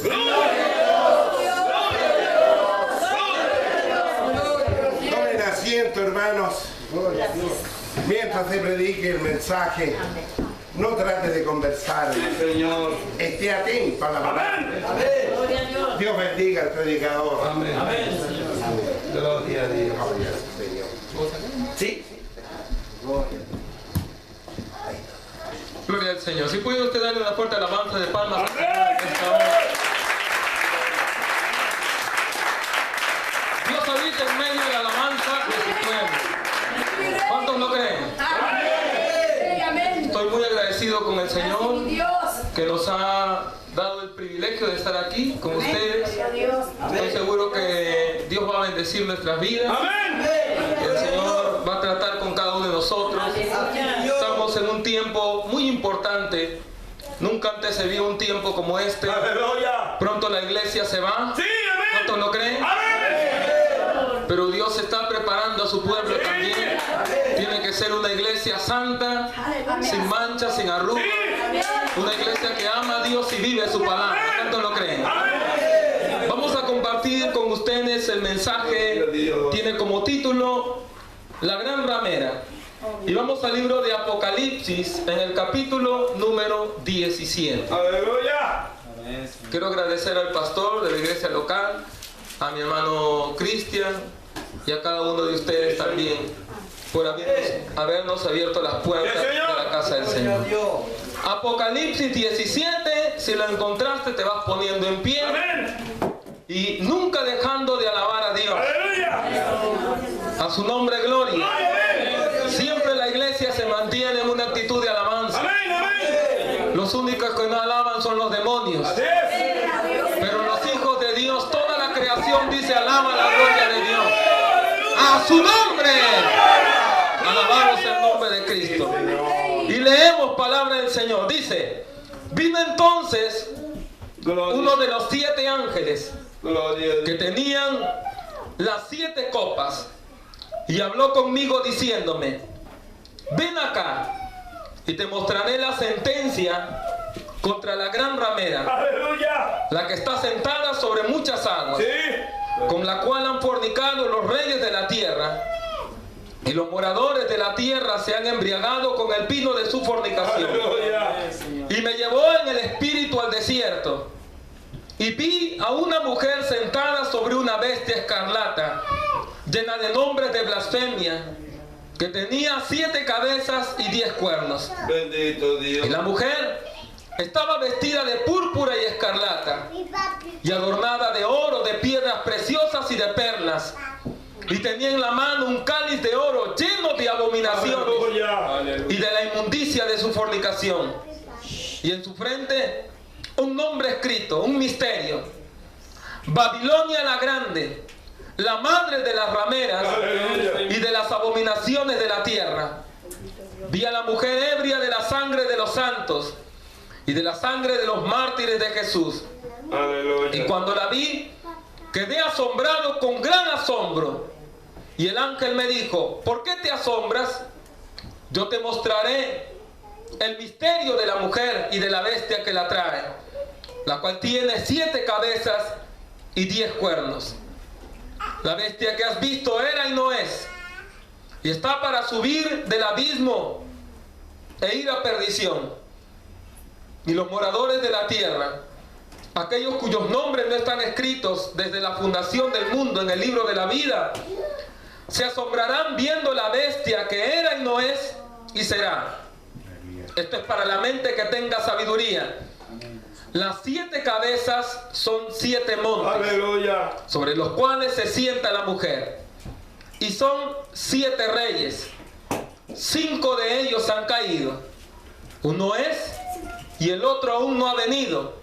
Señor. Tomen asiento, hermanos. Mientras se predique el mensaje, no trate de conversar. Señor. Esté atento a la palabra. Dios bendiga al predicador. Amén. Gloria a Dios. Señor. Sí. Gloria al Señor. Si puede usted darle una fuerte alabanza de palmas. Dios habita en medio de la alabanza de su pueblo. ¿Cuántos lo creen? Estoy muy agradecido con el Señor que nos ha dado el privilegio de estar aquí con ustedes. Estoy seguro que Dios va a bendecir nuestras vidas. El Señor va a tratar con cada uno de nosotros. Estamos en un tiempo muy importante. Nunca antes se vio un tiempo como este. Pronto la iglesia se va. ¿Cuántos lo creen? Pero Dios está preparando a su pueblo también. Tiene que ser una iglesia santa, sin mancha, sin arrugas. Una iglesia que ama a Dios y vive su palabra. ¿Cuántos lo creen? Vamos a compartir con ustedes el mensaje. Tiene como título La Gran Ramera. Y vamos al libro de Apocalipsis en el capítulo número 17. Aleluya. Quiero agradecer al pastor de la iglesia local, a mi hermano Cristian y a cada uno de ustedes también por habernos abierto las puertas de la casa del Señor. Apocalipsis 17, si lo encontraste te vas poniendo en pie y nunca dejando de alabar a Dios. A su nombre gloria. Siempre la iglesia se mantiene en una actitud de alabanza. Los únicos que no alaban son los demonios. Pero los hijos de Dios, toda la creación dice alaba la gloria de Dios. A su nombre. Alabamos el nombre de Cristo. Y leemos palabra del Señor. Dice, vino entonces uno de los 7 ángeles que tenían las 7 copas y habló conmigo diciéndome, ven acá y te mostraré la sentencia contra la gran ramera, la que está sentada sobre muchas aguas, con la cual han fornicado los reyes de la tierra, y los moradores de la tierra se han embriagado con el vino de su fornicación. Y me llevó en el espíritu al desierto, y vi a una mujer sentada sobre una bestia escarlata, llena de nombres de blasfemia, que tenía 7 cabezas y 10 cuernos. Bendito Dios. Y la mujer estaba vestida de púrpura y escarlata, y adornada de oro, de piedras preciosas y de perlas, y tenía en la mano un cáliz de oro lleno de abominaciones y de la inmundicia de su fornicación, y en su frente un nombre escrito, un misterio: Babilonia la Grande, la madre de las rameras y de las abominaciones de la tierra. Vi a la mujer ebria de la sangre de los santos y de la sangre de los mártires de Jesús. Y cuando la vi, quedé asombrado con gran asombro. Y el ángel me dijo, ¿por qué te asombras? Yo te mostraré el misterio de la mujer y de la bestia que la trae, la cual tiene 7 cabezas y 10 cuernos. La bestia que has visto era y no es, y está para subir del abismo e ir a perdición. Y los moradores de la tierra, aquellos cuyos nombres no están escritos desde la fundación del mundo en el libro de la vida, se asombrarán viendo la bestia que era y no es y será. Esto es para la mente que tenga sabiduría. Las 7 cabezas son 7 montes, sobre los cuales se sienta la mujer, y son 7 reyes. 5 de ellos han caído, uno es y el otro aún no ha venido,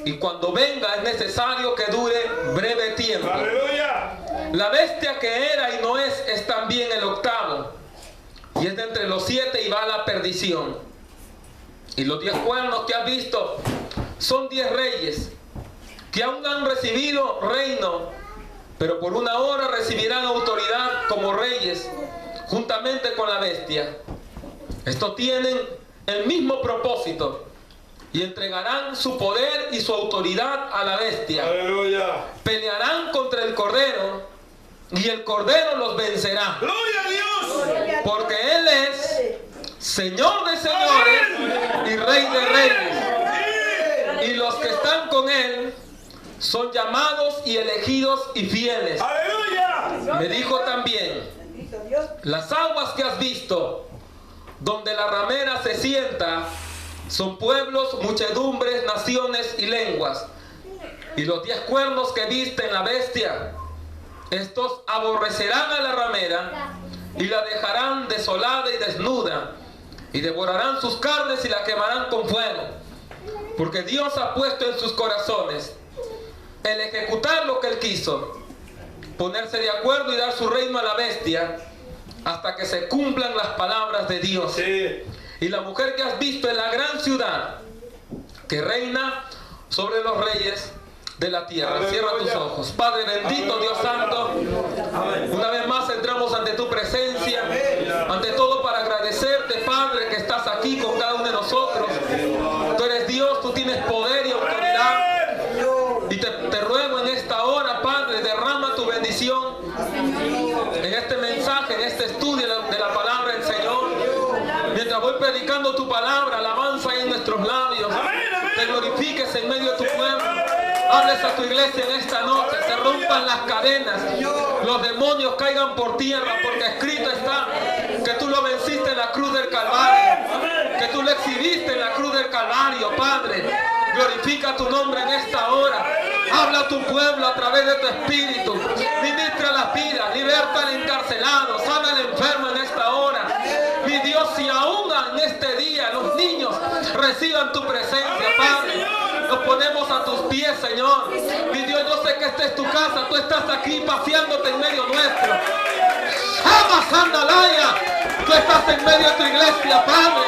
y cuando venga es necesario que dure breve tiempo. La bestia que era y no es también el 8º, y es de entre los 7 y va a la perdición. Y los 10 cuernos que has visto son 10 reyes que aún han recibido reino, pero por una hora recibirán autoridad como reyes juntamente con la bestia. Estos tienen el mismo propósito, y entregarán su poder y su autoridad a la bestia. Aleluya. Pelearán contra el Cordero y el Cordero los vencerá. Gloria a Dios. Porque Él es Señor de señores y Rey de reyes. Y los que están con Él son llamados y elegidos y fieles. Aleluya. Me dijo también: las aguas que has visto, donde la ramera se sienta, son pueblos, muchedumbres, naciones y lenguas. Y los 10 cuernos que viste en la bestia, estos aborrecerán a la ramera y la dejarán desolada y desnuda, y devorarán sus carnes y la quemarán con fuego. Porque Dios ha puesto en sus corazones el ejecutar lo que Él quiso, ponerse de acuerdo y dar su reino a la bestia, hasta que se cumplan las palabras de Dios. Sí. Y la mujer que has visto es la gran ciudad que reina sobre los reyes de la tierra. Aleluya. Cierra tus ojos. Padre bendito, Dios santo, una vez más entramos ante tu presencia, ante todo para agradecerte, Padre, que estás aquí con cada uno de nosotros. Tú eres Dios, tú tienes poder y autoridad. Y te ruego en esta hora, Padre, derrama tu bendición en este mensaje, en este estudio de la palabra del Señor. Mientras voy predicando tu palabra, alabanza ahí en nuestros labios. Te glorifiques en medio de tu pueblo. Hables a tu iglesia en esta noche. Se rompan las cadenas. Los demonios caigan por tierra, porque escrito está que tú lo venciste en la cruz del Calvario, que tú lo exhibiste en la cruz del Calvario, Padre. Glorifica tu nombre en esta hora. Habla a tu pueblo a través de tu espíritu. Ministra a las vidas, liberta al encarcelado, sana al enfermo en esta hora. Mi Dios, si aún en este día los niños reciban tu presencia, Padre, nos ponemos a tus pies, Señor. Mi Dios, yo sé que esta es tu casa, tú estás aquí paseándote en medio nuestro. Ama Sandalaya, tú estás en medio de tu iglesia, Padre.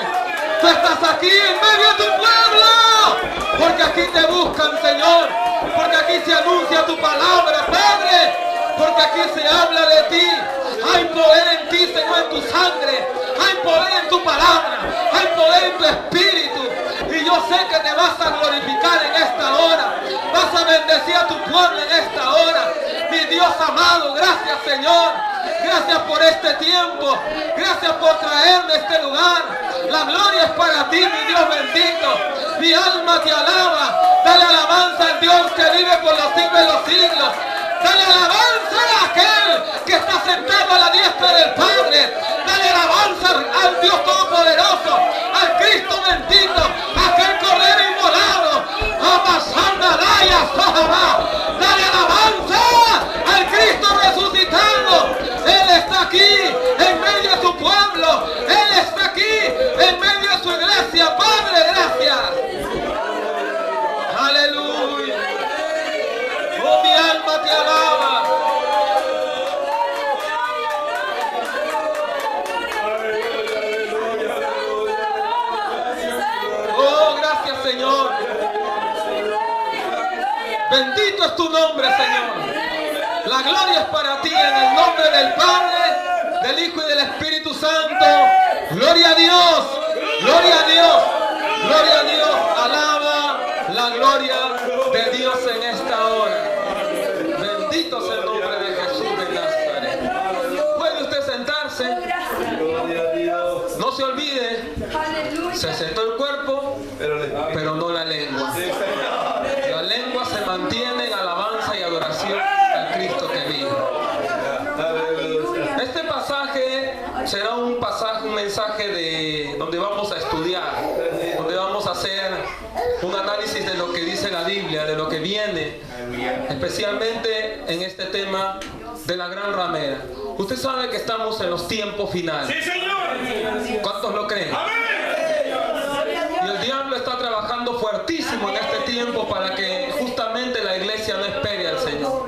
Tú estás aquí en medio de tu pueblo, porque aquí te buscan, Señor, porque aquí se anuncia tu palabra, Padre, porque aquí se habla de ti. Hay poder en ti, Señor, en tu sangre, hay poder en tu palabra, hay poder en tu espíritu, y yo sé que te vas a glorificar en esta hora, vas a bendecir a tu pueblo en esta hora. Mi Dios amado, gracias, Señor. Gracias por este tiempo. Gracias por traerme a este lugar. La gloria es para ti, mi Dios bendito. Mi alma te alaba. Dale alabanza al Dios que vive por los siglos de los siglos. Dale alabanza a aquel que está sentado a la diestra del Padre. Dale alabanza al Dios Todopoderoso, al Cristo bendito, aquel Cordero inmolado. Dale alabanza al Cristo resucitado. Él está aquí en medio de su pueblo. Él está aquí en medio de su iglesia. Padre, gracias. Aleluya. Oh, mi alma te alaba. Oh, gracias, Señor. Bendito es tu nombre, Señor. La gloria es para ti en el nombre del Padre, del Hijo y del Espíritu Santo. Gloria a Dios, gloria a Dios, gloria a Dios. Alaba la gloria de Dios en esta hora. Bendito sea el nombre de Jesús de Nazaret. ¿Puede usted sentarse? No se olvide, se sentó el cuerpo, pero no la lengua. La lengua se mantiene en alabanza y adoración al Cristo que vive. Este pasaje será un mensaje de donde vamos a estudiar, donde vamos a hacer un análisis de lo que dice la Biblia, de lo que viene, especialmente en este tema de la gran ramera. Usted sabe que estamos en los tiempos finales. ¡Sí, señor! ¿Cuántos lo creen? Y el diablo está trabajando fuertísimo en este tiempo para que justamente la iglesia no espere al Señor,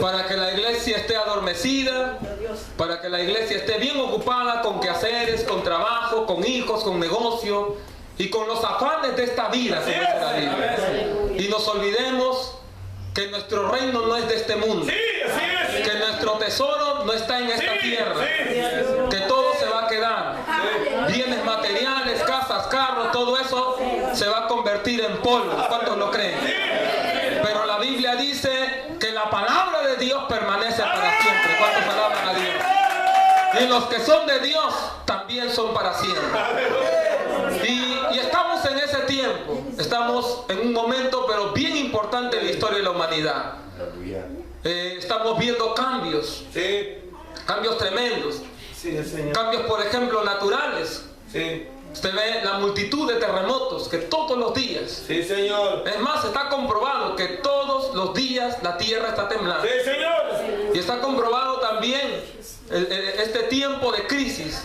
para que la iglesia esté adormecida, para que la iglesia esté bien ocupada con quehaceres, con trabajo, con hijos, con negocio y con los afanes de esta vida, como dice la Biblia. Y nos olvidemos que nuestro reino no es de este mundo. Sí, así es. que nuestro tesoro no está en esta tierra, que todo se va a quedar. Bienes materiales, casas, carros, todo eso se va a convertir en polvo. ¿Cuántos lo creen? Pero la Biblia dice que la palabra de Dios permanece para siempre. ¿Cuántos alaban a Dios? Y los que son de Dios también son para siempre. Y estamos en ese tiempo. Estamos en un momento pero bien importante en la historia de la humanidad. Estamos viendo cambios. Cambios tremendos. Cambios, por ejemplo, naturales. Usted ve la multitud de terremotos que todos los días. Sí, Señor. Es más, está comprobado que todos los días la tierra está temblando. Sí, Señor. Y está comprobado también este tiempo de crisis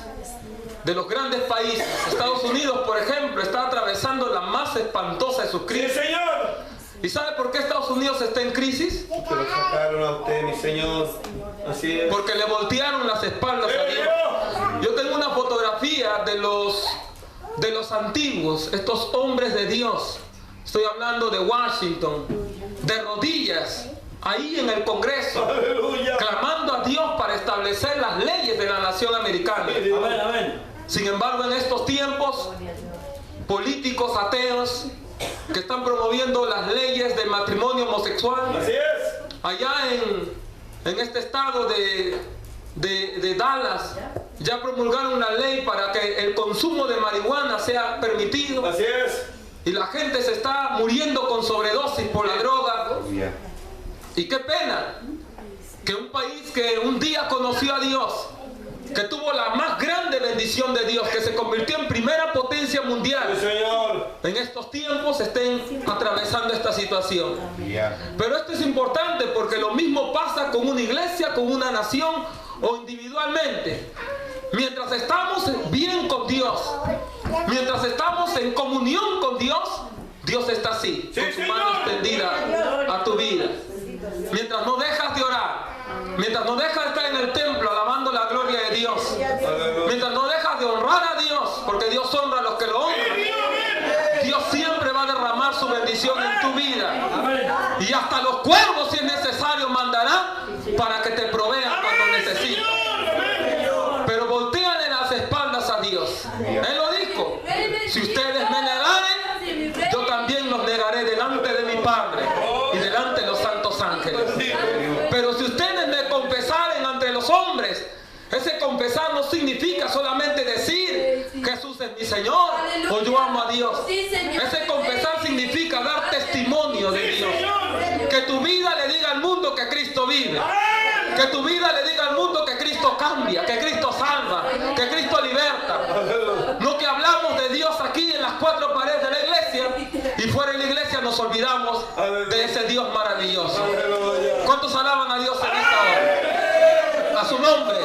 de los grandes países. Estados Unidos, por ejemplo, está atravesando la más espantosa de sus Sí, crisis. Señor. ¿Y sabe por qué Estados Unidos está en crisis? Que lo sacaron a usted, mi Señor. Así es. Porque le voltearon las espaldas a Dios. Yo tengo una fotografía de los antiguos, estos hombres de Dios. Estoy hablando de Washington, de rodillas, ahí en el Congreso, Aleluya. clamando a Dios para establecer las leyes de la nación americana. Amén, amén. Sin embargo, en estos tiempos, políticos ateos que están promoviendo las leyes del matrimonio homosexual, Así es. allá en este estado de Dallas, ya promulgaron una ley para que el consumo de marihuana sea permitido. Así es. Y la gente se está muriendo con sobredosis por la droga. Y qué pena que un país que un día conoció a Dios, que tuvo la más grande bendición de Dios, que se convirtió en primera potencia Sí, mundial, Señor. en estos tiempos estén atravesando esta situación. Pero esto es importante porque lo mismo pasa con una iglesia, con una nación o individualmente. Mientras estamos bien con Dios, mientras estamos en comunión con Dios, Dios está así, Sí, con su Señor. mano extendida a tu vida. Mientras no dejas de orar, mientras no dejas de estar en el templo alabando la gloria de Dios, mientras no dejas de honrar a Dios, porque Dios honra a los que lo honran, Dios siempre va a derramar su bendición en tu vida. Y hasta los cuervos, si es necesario, mandará para que te provean cuando necesitas. Pero volteale las espaldas a Dios. Él lo dijo: si ustedes me negaren, yo también los negaré delante de mi Padre y delante de los santos ángeles. Pero si ustedes me confesaren ante los hombres, ese confesar no significa solamente decir Jesús es mi Señor o yo amo a Dios. Ese confesar significa dar testimonio de Dios. Que tu vida le diga al mundo que Cristo vive. Que tu vida le diga al mundo que Cristo cambia, que Cristo salva, que Cristo liberta. No que hablamos de Dios aquí en las cuatro paredes de la iglesia y fuera de la iglesia nos olvidamos de ese Dios maravilloso. ¿Cuántos alaban a Dios en esta hora? A su nombre.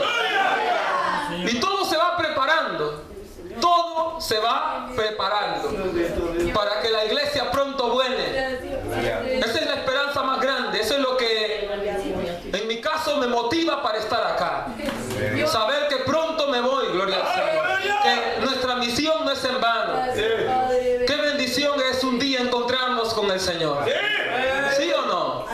Y todo se va preparando. Todo se va preparando para que la iglesia pronto vuele. Esa es la esperanza más grande. Eso es lo que en mi caso me motiva para estar acá. Saber que pronto me voy, gloria al Señor. Que nuestra misión no es en vano. Qué bendición es un día encontrarnos con el Señor. ¿Sí o no?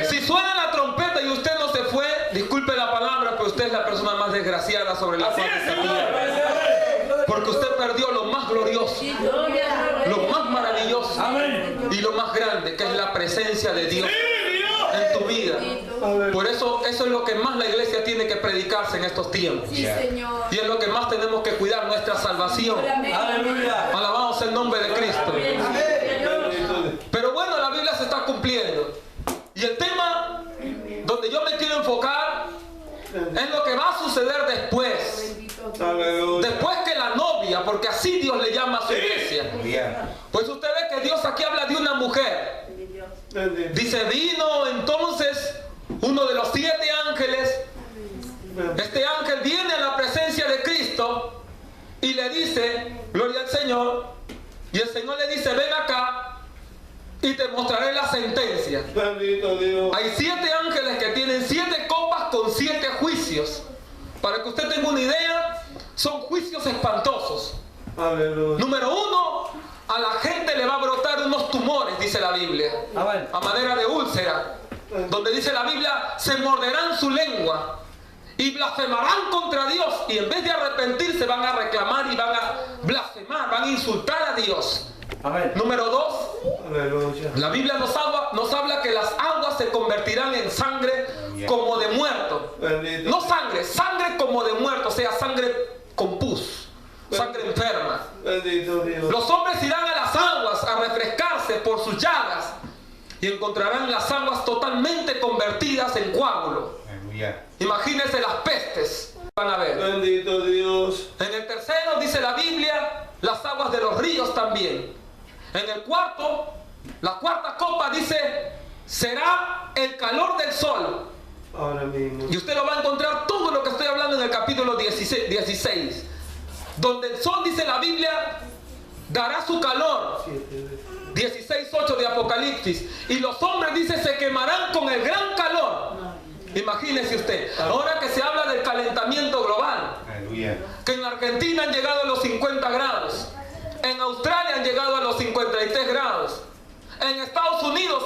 Si suena la trompeta y usted no se fue, disculpe la palabra, pero usted es la persona más desgraciada sobre la faz de esta tierra. Porque usted perdió lo más glorioso, lo más maravilloso y lo más grande, que es la presencia de Dios en tu vida. Por eso es lo que más la iglesia tiene que predicarse en estos tiempos. Y es lo que más tenemos que cuidar, nuestra salvación. Alabamos el nombre de Cristo. Pero bueno, la Biblia se está cumpliendo. Y el tema donde yo me quiero enfocar es lo que va a suceder después. Después que la novia, porque así Dios le llama a su iglesia. Pues usted ve que Dios aquí habla de una mujer. Dice, vino entonces uno de los 7 ángeles. Este ángel viene a la presencia de Cristo y le dice, gloria al Señor. Y el Señor le dice, ven acá y te mostraré la sentencia. Hay 7 ángeles que tienen 7 copas con 7 juicios. Para que usted tenga una idea, son juicios espantosos. Número 1, a la gente le va a brotar unos tumores, dice la Biblia, a manera de úlcera. donde dice la Biblia, se morderán su lengua y blasfemarán contra Dios, y en vez de arrepentirse van a reclamar y van a blasfemar, van a insultar a Dios. Amén. Número 2, Aleluya. la Biblia nos habla que las aguas se convertirán en sangre como de muerto. Bendito. No sangre, sangre como de muerto, o sea, sangre con pus, sangre enferma. Bendito Dios. Los hombres irán a las aguas a refrescarse por sus llagas y encontrarán las aguas totalmente convertidas en coágulo. Aleluya. Imagínense las pestes que van a ver. Bendito Dios. En el tercero dice la Biblia, las aguas de los ríos también. En el cuarto, la cuarta copa dice, será el calor del sol. Ahora mismo. Y usted lo va a encontrar todo lo que estoy hablando en el capítulo 16, donde el sol, dice la Biblia, dará su calor. 16:8 de Apocalipsis. Y los hombres, dice, se quemarán con el gran calor. Imagínese usted, ahora que se habla del calentamiento global, Aleluya. que en la Argentina han llegado a los 50 grados, en Australia han llegado a los 53 grados, en Estados Unidos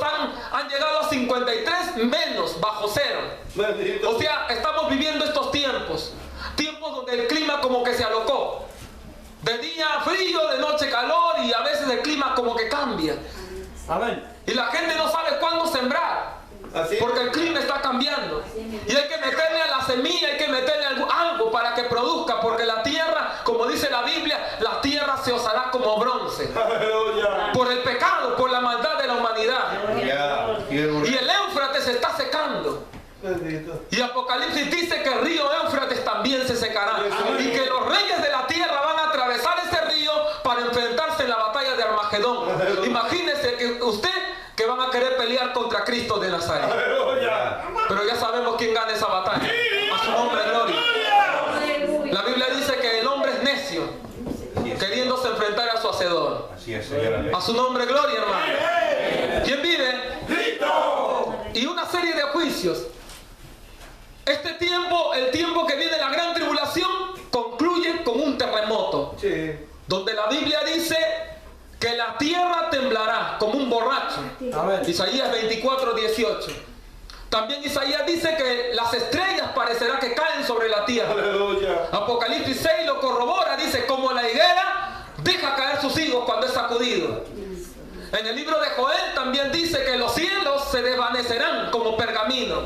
han llegado a 53 menos, bajo cero. Bendito. O sea, estamos viviendo estos tiempos donde el clima como que se alocó. De día frío, de noche calor, y a veces el clima como que cambia. Amén. Y la gente no sabe cuándo sembrar, Así es. porque el clima está cambiando. Y hay que meterle a la semilla, hay que meterle algo para que produzca, porque la tierra, como dice la Biblia, la tierra se osará como bronce. Aleluya. Por el pecado, por la maldad de la humanidad. Ya. Y el Éufrates se está secando. Bendito. Y Apocalipsis dice que el río Éufrates también se secará. Y que los reyes de la tierra van a atravesar ese río para enfrentarse en la batalla de Armagedón. Imagínese que usted, que van a querer pelear contra Cristo de Nazaret. Aleluya. Pero ya sabemos quién gana esa batalla. A su nombre, gloria. La Biblia dice que el hombre es necio, queriéndose enfrentar a su hacedor. Así es, Señor. A su nombre, gloria, hermano. ¿Quién vive? Y una serie de juicios. Este tiempo, el tiempo que viene la gran tribulación, concluye con un terremoto. Sí. Donde la Biblia dice que la tierra temblará como un borracho. Amén. Isaías 24:18. También Isaías dice que las estrellas parecerá que caen sobre la tierra. Aleluya. Apocalipsis 6 lo corrobora, dice, como la higuera deja caer sus higos cuando es sacudido. En el libro de Joel también dice que los cielos se desvanecerán como pergamino.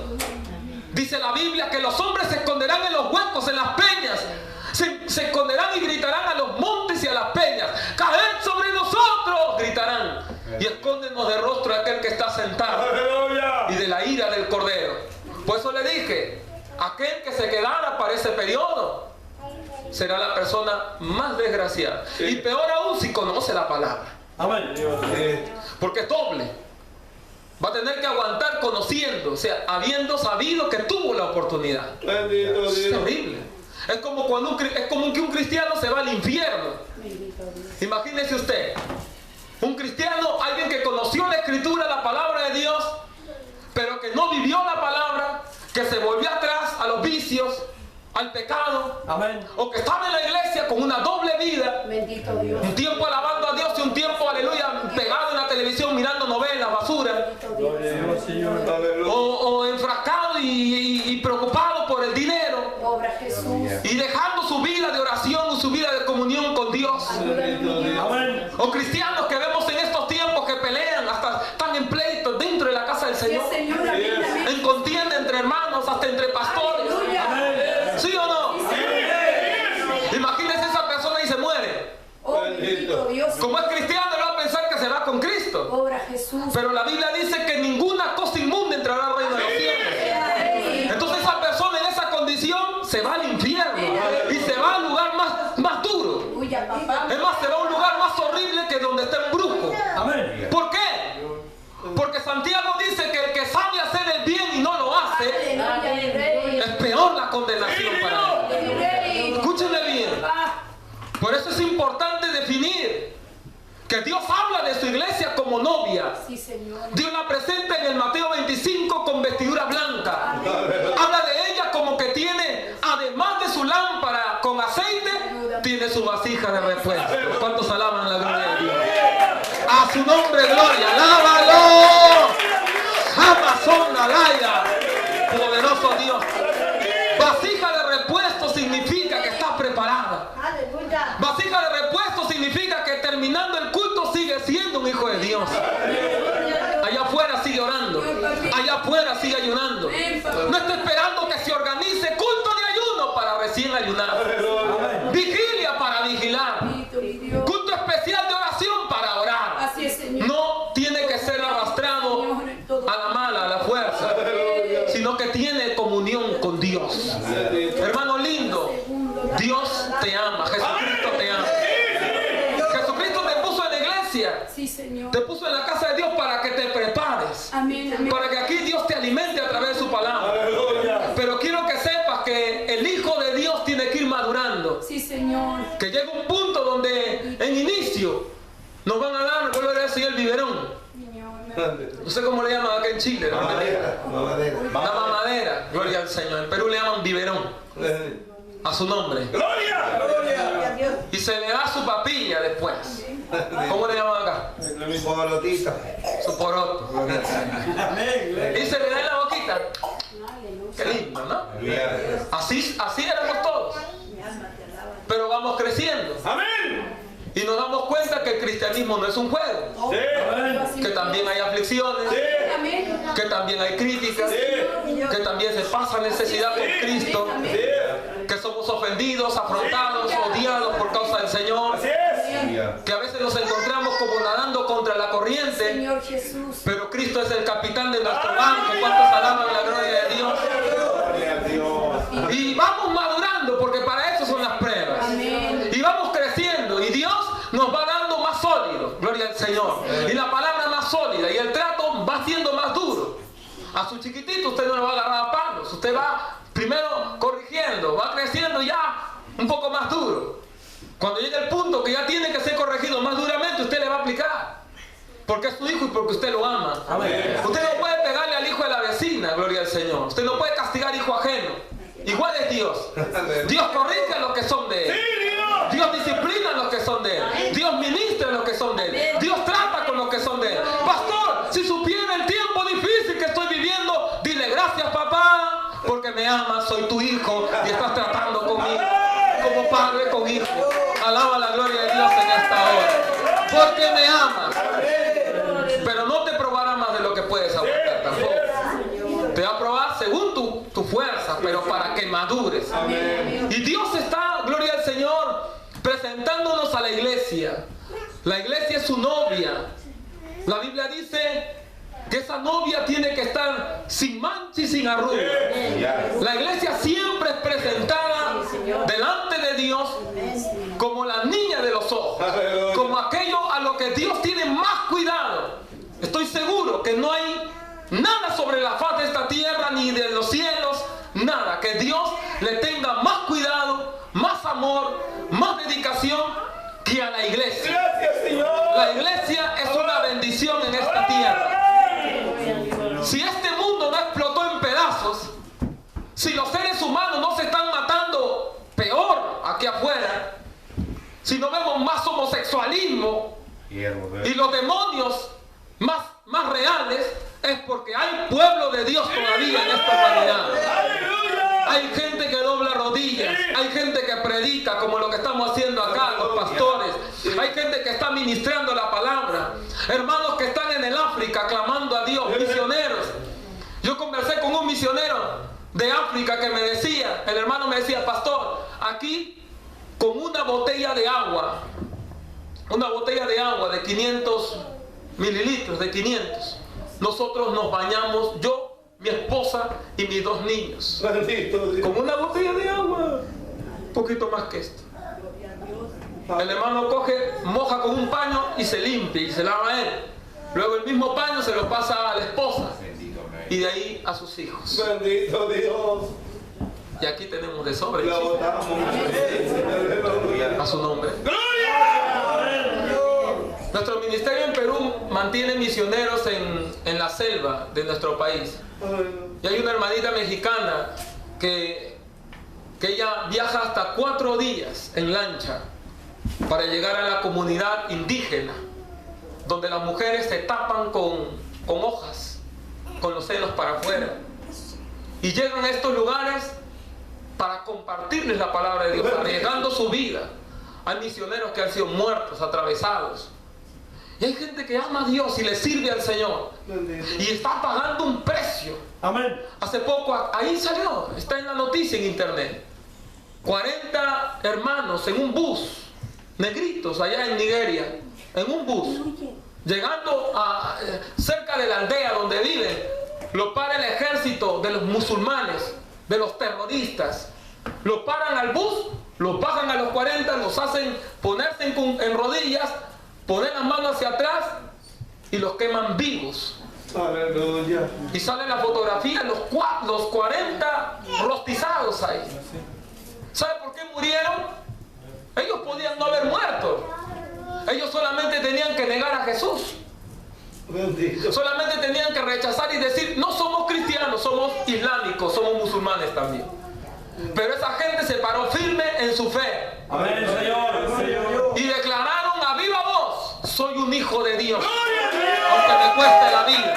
Dice la Biblia que los hombres se esconderán en los huecos, en las peñas. Se esconderán y gritarán a los montes y a las peñas. ¡Caed sobre nosotros! Gritarán. Y escóndenos de rostro de aquel que está sentado Aleluya. y de la ira del Cordero. Por eso le dije, aquel que se quedara para ese periodo será la persona más desgraciada. Sí. Y peor aún si conoce la palabra. Amén. Porque es doble. Va a tener que aguantar conociendo, o sea, habiendo sabido que tuvo la oportunidad. Bendito Es Dios. terrible. Es como que un cristiano se va al infierno. Imagínese usted, un cristiano, alguien que conoció la escritura, la palabra de Dios, pero que no vivió la palabra, que se volvió atrás a los vicios, al pecado, Amén. o que estaba en la iglesia con una doble vida, Bendito Dios. un tiempo alabando a Dios y un tiempo, aleluya, pegado en la televisión mirando novelas, basura, Aleluya. o enfrascado y preocupado por el dinero, Obra Jesús. y dejando su vida de oración, su vida de comunión con Dios. Bendito Dios. Amén. O cristianos que vemos en estos tiempos que pelean, hasta están en pleito dentro de la casa del Sí, Señor, Señor, amén, amén. en contienda entre hermanos, hasta entre pastores. Aleluya. ¿Sí o no? Sí, Señor. Imagínese esa persona y se muere. Oh, bendito Dios. Como es cristiano, él va a pensar que se va con Cristo. Obra Jesús. Pero la Biblia dice que ninguna cosa inmunda entrará al reino de los cielos. Entonces esa persona en esa condición se va al infierno y se va al lugar más duro. Uya, papá. Es más, se va a un lugar más horrible que donde está un brujo. Amén. ¿Por qué? Porque Santiago dice que el que sabe hacer el bien y no lo hace, Aleluya. es peor la condenación para él. Rey. Escúchenme bien. Por eso es importante definir que Dios habla de su iglesia como novia. Sí, Señor. Dios la presenta en el Mateo 25 con vestidura blanca. Habla de ella como que tiene, además de su lámpara con aceite, tiene su vasija de repuesto. ¿Cuántos alaban la gloria de Dios? A su nombre, gloria. ¡Alábalo! Amazon, afuera sigue ayunando. No está esperando que se organice culto de ayuno para recién ayunar. Vigilia para vigilar. Culto especial de oración para orar. Así es, Señor. No tiene que ser arrastrado a la mala, a la fuerza, sino que tiene comunión con Dios. Hermano lindo, Dios te ama, Jesucristo te ama. Jesucristo te puso en la iglesia, Sí, Señor. te puso en la casa de Dios para que te prepares, Amén, amén. para que aquí Dios te alimente a través de su palabra. Pero quiero que sepas que el Hijo de Dios tiene que ir madurando, Sí, Señor. que llega un punto donde en inicio nos van a dar, vuelvo a decir, el biberón. No sé cómo le llaman acá en Chile, ¿no? La mamadera, gloria al Señor. En Perú le llaman biberón, a su nombre. Y se le da su papilla después. ¿Cómo le llaman acá? Su poroto. Y se le da en la boquita. Qué lindo, ¿no? Así éramos todos. Pero vamos creciendo. Y nos damos cuenta que el cristianismo no es un juego. Que también hay aflicciones. Amén. Que también hay críticas. Que también se pasa necesidad por Cristo. Que somos ofendidos, afrontados, odiados por causa del Señor. Que a veces nos encontramos como nadando contra la corriente. Señor Jesús. Pero Cristo es el capitán de nuestro barco. ¿Cuántos alaban la gloria de Dios? Y vamos madurando porque para eso son las pruebas. Amén. Y vamos creciendo y Dios nos va dando más sólido, gloria al Señor. Y la palabra más sólida y el trato va siendo más duro. A su chiquitito usted no le va a agarrar a palos. Usted va primero corrigiendo, va creciendo ya un poco más duro. Cuando llegue el punto que ya tiene que ser corregido más duramente, usted le va a aplicar. Porque es su hijo y porque usted lo ama. Amén. Usted no puede pegarle al hijo de la vecina, gloria al Señor. Usted no puede castigar hijo ajeno. Igual es Dios. Dios corrige a los que son de Él. Dios disciplina a los que son de Él. Dios ministra a los que son de Él. Dios trata con los que son de Él. Pastor, si supiera el tiempo difícil que estoy viviendo, dile gracias papá, porque me amas, soy tu hijo y estás tratando conmigo como padre con hijo. Alaba la gloria de Dios en esta hora. Porque me amas. Pero no te probará más de lo que puedes aguantar tampoco. Te va a probar según tu fuerza, pero para que madures. Y Dios está, gloria al Señor, presentándonos a la iglesia. La iglesia es su novia. La Biblia dice que esa novia tiene que estar sin mancha y sin arruga. La iglesia siempre es presentada delante de Dios como la niña de los ojos, como aquello a lo que Dios tiene más cuidado. Estoy seguro que no hay nada sobre la faz de esta tierra ni de los cielos, nada que Dios le tenga más cuidado, más amor, más dedicación que a la iglesia. Gracias, Señor. La iglesia es una bendición en esta tierra. Si este mundo no explotó en pedazos, si los seres humanos no se están matando peor aquí afuera, si no vemos más homosexualismo y los demonios más reales, es porque hay pueblo de Dios todavía en esta humanidad. Hay gente que dobla rodillas, hay gente que predica como lo que estamos haciendo acá, los pastores. Hay gente que está ministrando la palabra. Hermanos que están en el África clamando a Dios, misioneros. Yo conversé con un misionero de África que me decía, el hermano me decía, pastor, aquí con una botella de agua de 500 mililitros, de 500, nosotros nos bañamos, yo, mi esposa y mis 2 niños. Bendito Dios. Con una botella de agua, un poquito más que esto. El hermano coge, moja con un paño y se limpia y se lava él. Luego el mismo paño se lo pasa a la esposa y de ahí a sus hijos. Bendito Dios. Y aquí tenemos de sobre. La botamos. A su nombre. Nuestro ministerio en Perú mantiene misioneros en la selva de nuestro país. Y hay una hermanita mexicana que ella viaja hasta 4 días en lancha para llegar a la comunidad indígena, donde las mujeres se tapan con hojas, con los senos para afuera. Y llegan a estos lugares para compartirles la palabra de Dios, arriesgando su vida. Hay misioneros que han sido muertos, atravesados. Y hay gente que ama a Dios y le sirve al Señor. Y está pagando un precio. Amén. Hace poco, ahí salió, está en la noticia en internet. 40 hermanos en un bus, negritos allá en Nigeria, en un bus. Llegando cerca de la aldea donde viven, lo para el ejército de los musulmanes, de los terroristas. Lo paran al bus, los bajan a los 40, los hacen ponerse en rodillas, poner las manos hacia atrás y los queman vivos. Aleluya. Y sale la fotografía, los 40 rostizados ahí. ¿Sabe por qué murieron? Ellos podían no haber muerto. Ellos solamente tenían que negar a Jesús. Bendito. Solamente tenían que rechazar y decir, no somos cristianos, somos islámicos, somos musulmanes también. Pero esa gente se paró firme en su fe. Amén, Señor. Y declararon a viva voz, soy un hijo de Dios. Aunque me cueste la vida.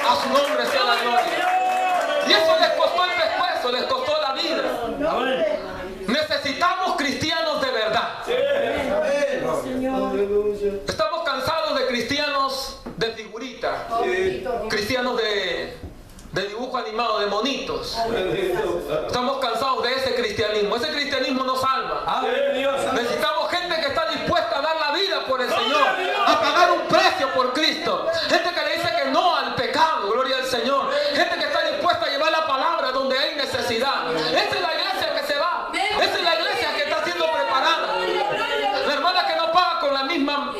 A su nombre sea la gloria. Y eso les costó el pescuezo, les costó la vida. Amén. Necesitamos cristianos de verdad. Estamos cansados de cristianos de figurita, cristianos de dibujo animado, de monitos. Estamos cansados de ese cristianismo. Ese cristianismo no salva. Necesitamos gente que está dispuesta a dar la vida por el Señor, a pagar un precio por Cristo. Gente que le dice que no al pecado, gloria al Señor. Gente que está dispuesta a llevar la palabra donde hay necesidad. Esa es la iglesia que se va. Esa es la iglesia que está siendo preparada. La hermana que no paga con la misma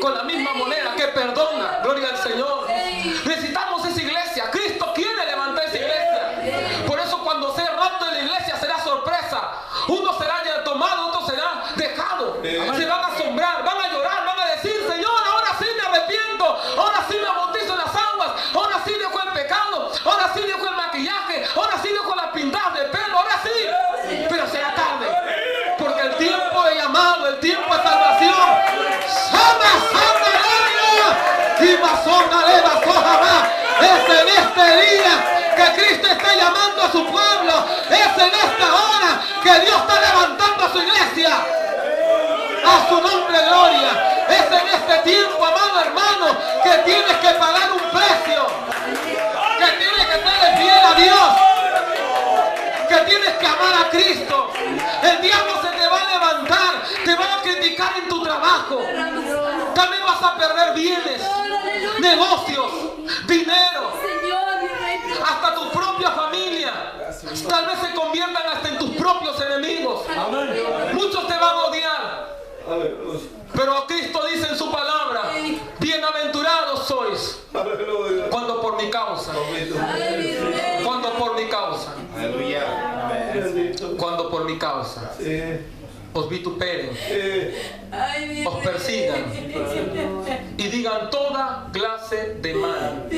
moneda, que perdona, gloria al Señor. Necesitamos esa iglesia. Cristo quiere levantar esa iglesia. Por eso cuando sea rapto en la iglesia será sorpresa. Uno será ya tomado, otro será dejado. Se van a asombrar, van a llorar, van a decir, Señor, ahora sí me arrepiento, ahora sí me bautizo en las aguas, ahora sí dejo el pecado, ahora sí dejo el maquillaje, ahora sí dejo las pintadas de pelo, ahora sí. Pero será tarde, porque el tiempo de llamado, el tiempo de salvación, y es en este día que Cristo está llamando a su pueblo. Es en esta hora que Dios está levantando a su iglesia. A su nombre, gloria. Es en este tiempo, amado hermano, que tienes que pagar un precio. Que tienes que ser fiel a Dios. Que tienes que amar a Cristo. El diablo se te va a levantar. Te van a criticar en tu trabajo. También vas a perder bienes, negocios, dinero, hasta tu propia familia. Tal vez se conviertan hasta en tus propios enemigos. Muchos te van a odiar. Pero Cristo dice en su palabra, bienaventurados sois cuando por mi causa, cuando por mi causa, cuando por mi causa os vituperen, os persigan y digan toda clase de mal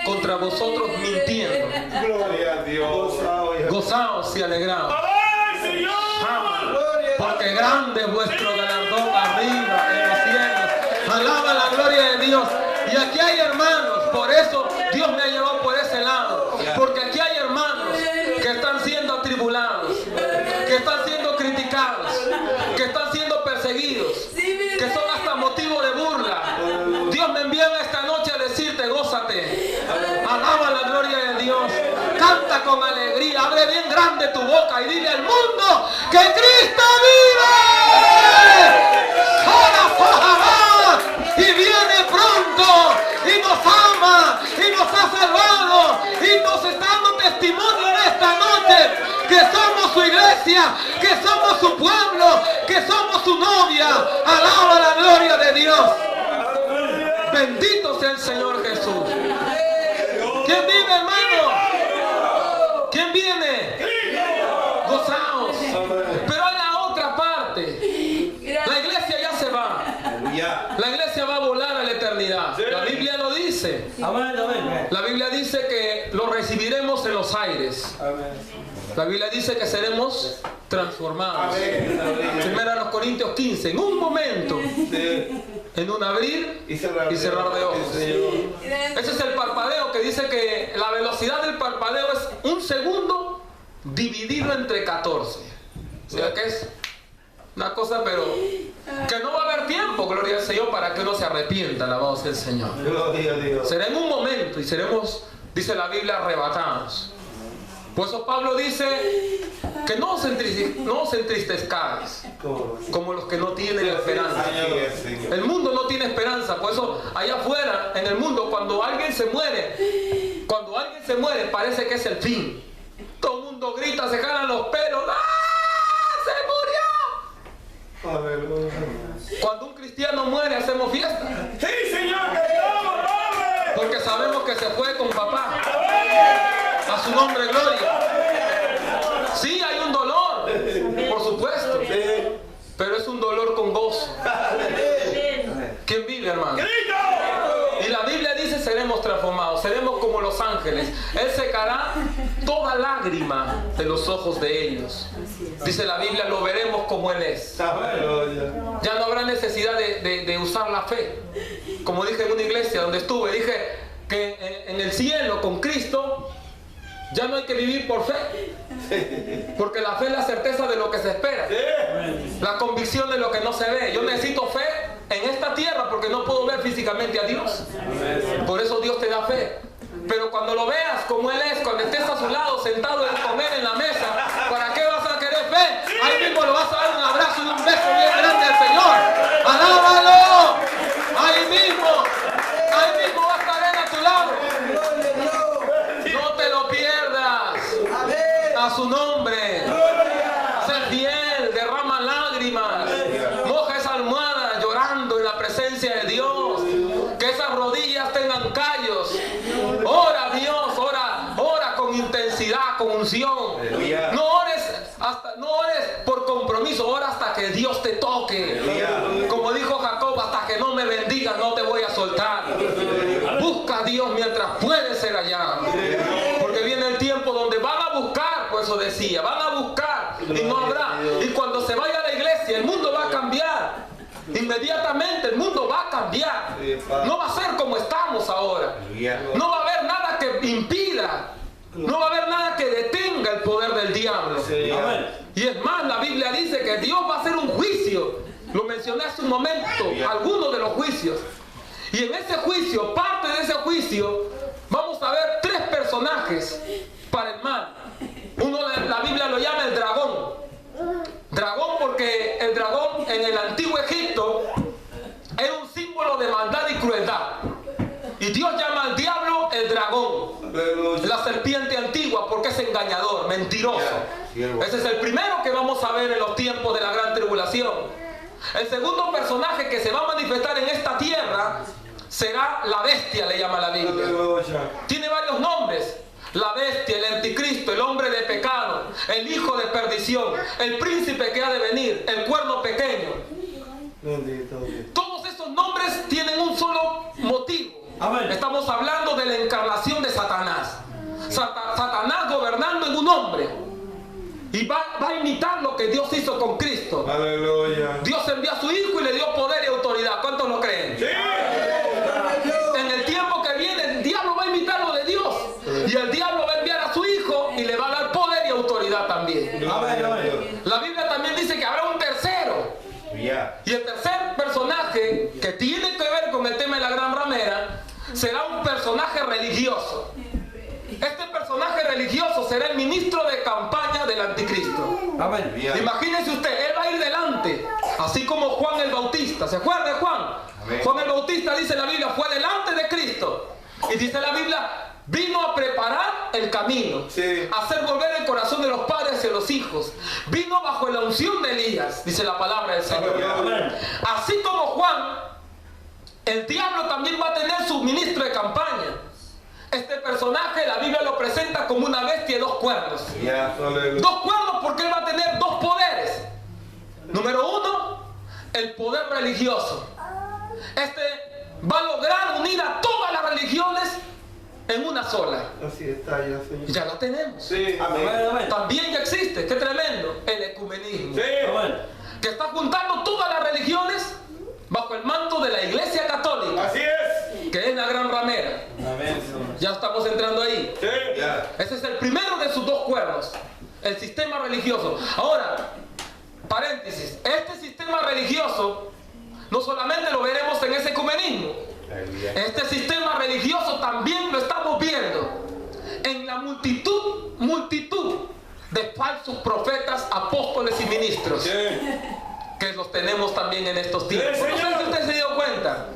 contra vosotros mintiendo. Gloria a Dios. Gozaos y alegraos, porque grande es vuestro galardón arriba en los cielos. Alaba la gloria de Dios. Y aquí hay hermanos, por eso Dios me ha llevado por ese lado, porque aquí hay hermanos que están siendo atribulados, que están siendo criticados, que están siendo perseguidos, que son hasta motivo de burla. Dios me envía esta noche a decirte, gózate, alaba la gloria de Dios, canta con alegría, abre bien grande tu boca y dile al mundo que Cristo vive. Y viene pronto y nos ama y nos ha salvado y nos está dando testimonio en esta noche que somos su iglesia, que somos su pueblo, que somos su novia. Alaba la gloria de Dios. Bendito sea el Señor Jesús. ¿Quién vive, hermano? ¿Quién viene? Gozaos. Pero hay la otra parte. La iglesia ya se va. La iglesia va a volar a la eternidad. La Biblia lo dice. La Biblia dice que lo recibiremos en los aires. La Biblia dice que seremos transformados. Primera los Corintios 15. En un momento, en un abrir y cerrar de ojos. Ese es el parpadeo, que dice que la velocidad del parpadeo es un segundo dividido entre 14. O sea que es Una cosa, pero que no va a haber tiempo, gloria al Señor, para que uno se arrepienta, alabado sea el Señor. Gloria a Dios. Será en un momento y seremos, dice la Biblia, arrebatados. Por eso Pablo dice que no os entristezcáis como los que no tienen esperanza. El mundo no tiene esperanza. Por eso allá afuera, en el mundo, cuando alguien se muere, parece que es el fin. Todo el mundo grita, se jalan los pelos. ¡Ah! ¡Se murió! Aleluya. Cuando un cristiano muere, hacemos fiesta. Sí, Señor, que estamos, porque sabemos que se fue con papá. A su nombre, gloria. Sí, hay un dolor, por supuesto, pero es un dolor con gozo. ¿Quién vive, hermano? Y la Biblia dice: seremos transformados, seremos como los ángeles. Él secará toda lágrima de los ojos de ellos. Dice la Biblia: lo veremos como Él es. Ya no habrá necesidad de usar la fe. Como dije en una iglesia donde estuve, dije que en el cielo con Cristo ya no hay que vivir por fe, porque la fe es la certeza de lo que se espera, la convicción de lo que no se ve. Yo necesito fe en esta tierra porque no puedo ver físicamente a Dios. Por eso Dios te da fe. Pero cuando lo veas como Él es, cuando estés a su lado sentado en comer en la mesa, ¿para qué vas a querer fe? Ahí mismo lo vas a dar un abrazo y un beso bien grande al Señor. ¡Alábalo! Ahí mismo va a estar Él a tu lado. No te lo pierdas. A su nombre. Sé fiel, derrama lágrimas, moja esa almohada llorando en la presencia de Dios. Que esas rodillas tengan callos. Ora a Dios, ora con intensidad, con unción. No ores por compromiso, ora hasta que Dios te toque. Como dijo Jacob: hasta que no me bendiga no te voy a soltar. Busca a Dios mientras puede ser hallado. Porque viene el tiempo donde van a buscar, por eso decía, van a buscar y no habrá. Y cuando se vaya a la iglesia, el mundo va a cambiar. Inmediatamente el mundo va a cambiar. No va a ser como estamos ahora. No va a haber nada que impida, no va a haber nada que detenga el poder del diablo. Y es más, la Biblia dice que Dios va a hacer un juicio. Lo mencioné hace un momento, algunos de los juicios. Y en ese juicio, parte de ese juicio, vamos a ver 3 personajes para el mal. Uno, la Biblia lo llama el dragón. Dragón porque el dragón en el antiguo Egipto era un símbolo de maldad y crueldad. Y Dios llama al diablo el dragón, la serpiente antigua, porque es engañador, mentiroso. Ese es el primero que vamos a ver en los tiempos de la gran tribulación. El segundo personaje que se va a manifestar en esta tierra será la bestia, le llama la Biblia. Tiene varios nombres: la bestia, el anticristo, el hombre de pecado, el hijo de perdición, el príncipe que ha de venir, el cuerno pequeño. Todos esos nombres tienen un solo motivo. Estamos hablando de la encarnación de Satanás. Satanás gobernando en un hombre. Y va a imitar lo que Dios hizo con Cristo. Aleluya. Dios envió a su hijo y le dio poder y autoridad. ¿Cuántos lo creen? Sí. En el tiempo que viene, el diablo va a imitar lo de Dios. Y el diablo va a enviar a su hijo y le va a dar poder y autoridad también. La Biblia también dice que habrá un tercero. Y el tercer personaje, que tiene que ver con el tema de la gran ramera, será un personaje religioso. Este personaje religioso será el ministro de campaña del anticristo. Imagínense usted, él va a ir delante, así como Juan el Bautista. ¿Se acuerda de Juan? Juan el Bautista, dice la Biblia, fue delante de Cristo. Y dice la Biblia, vino a preparar el camino, a hacer volver el corazón de los padres hacia los hijos. Vino bajo la unción de Elías, dice la palabra del Señor. Así como Juan, el diablo también va a tener su ministro de campaña. Este personaje, la Biblia lo presenta como una bestia de 2 cuernos. 2 cuernos porque él va a tener 2 poderes. Número 1, el poder religioso. Este va a lograr unir a todas las religiones en una sola. Así está ya, Señor. Ya la tenemos. Sí, amén. También ya existe, qué tremendo, el ecumenismo. Que está juntando todas las religiones bajo el manto de la Iglesia Católica. Así es. Que es la gran ramera. Ya estamos entrando ahí. Sí. Ese es el primero de sus 2 cuernos, el sistema religioso. Ahora, paréntesis, este sistema religioso no solamente lo veremos en ese ecumenismo, este sistema religioso también lo estamos viendo en la multitud de falsos profetas, apóstoles y ministros que los tenemos también en estos tiempos. No sé si usted se dio cuenta.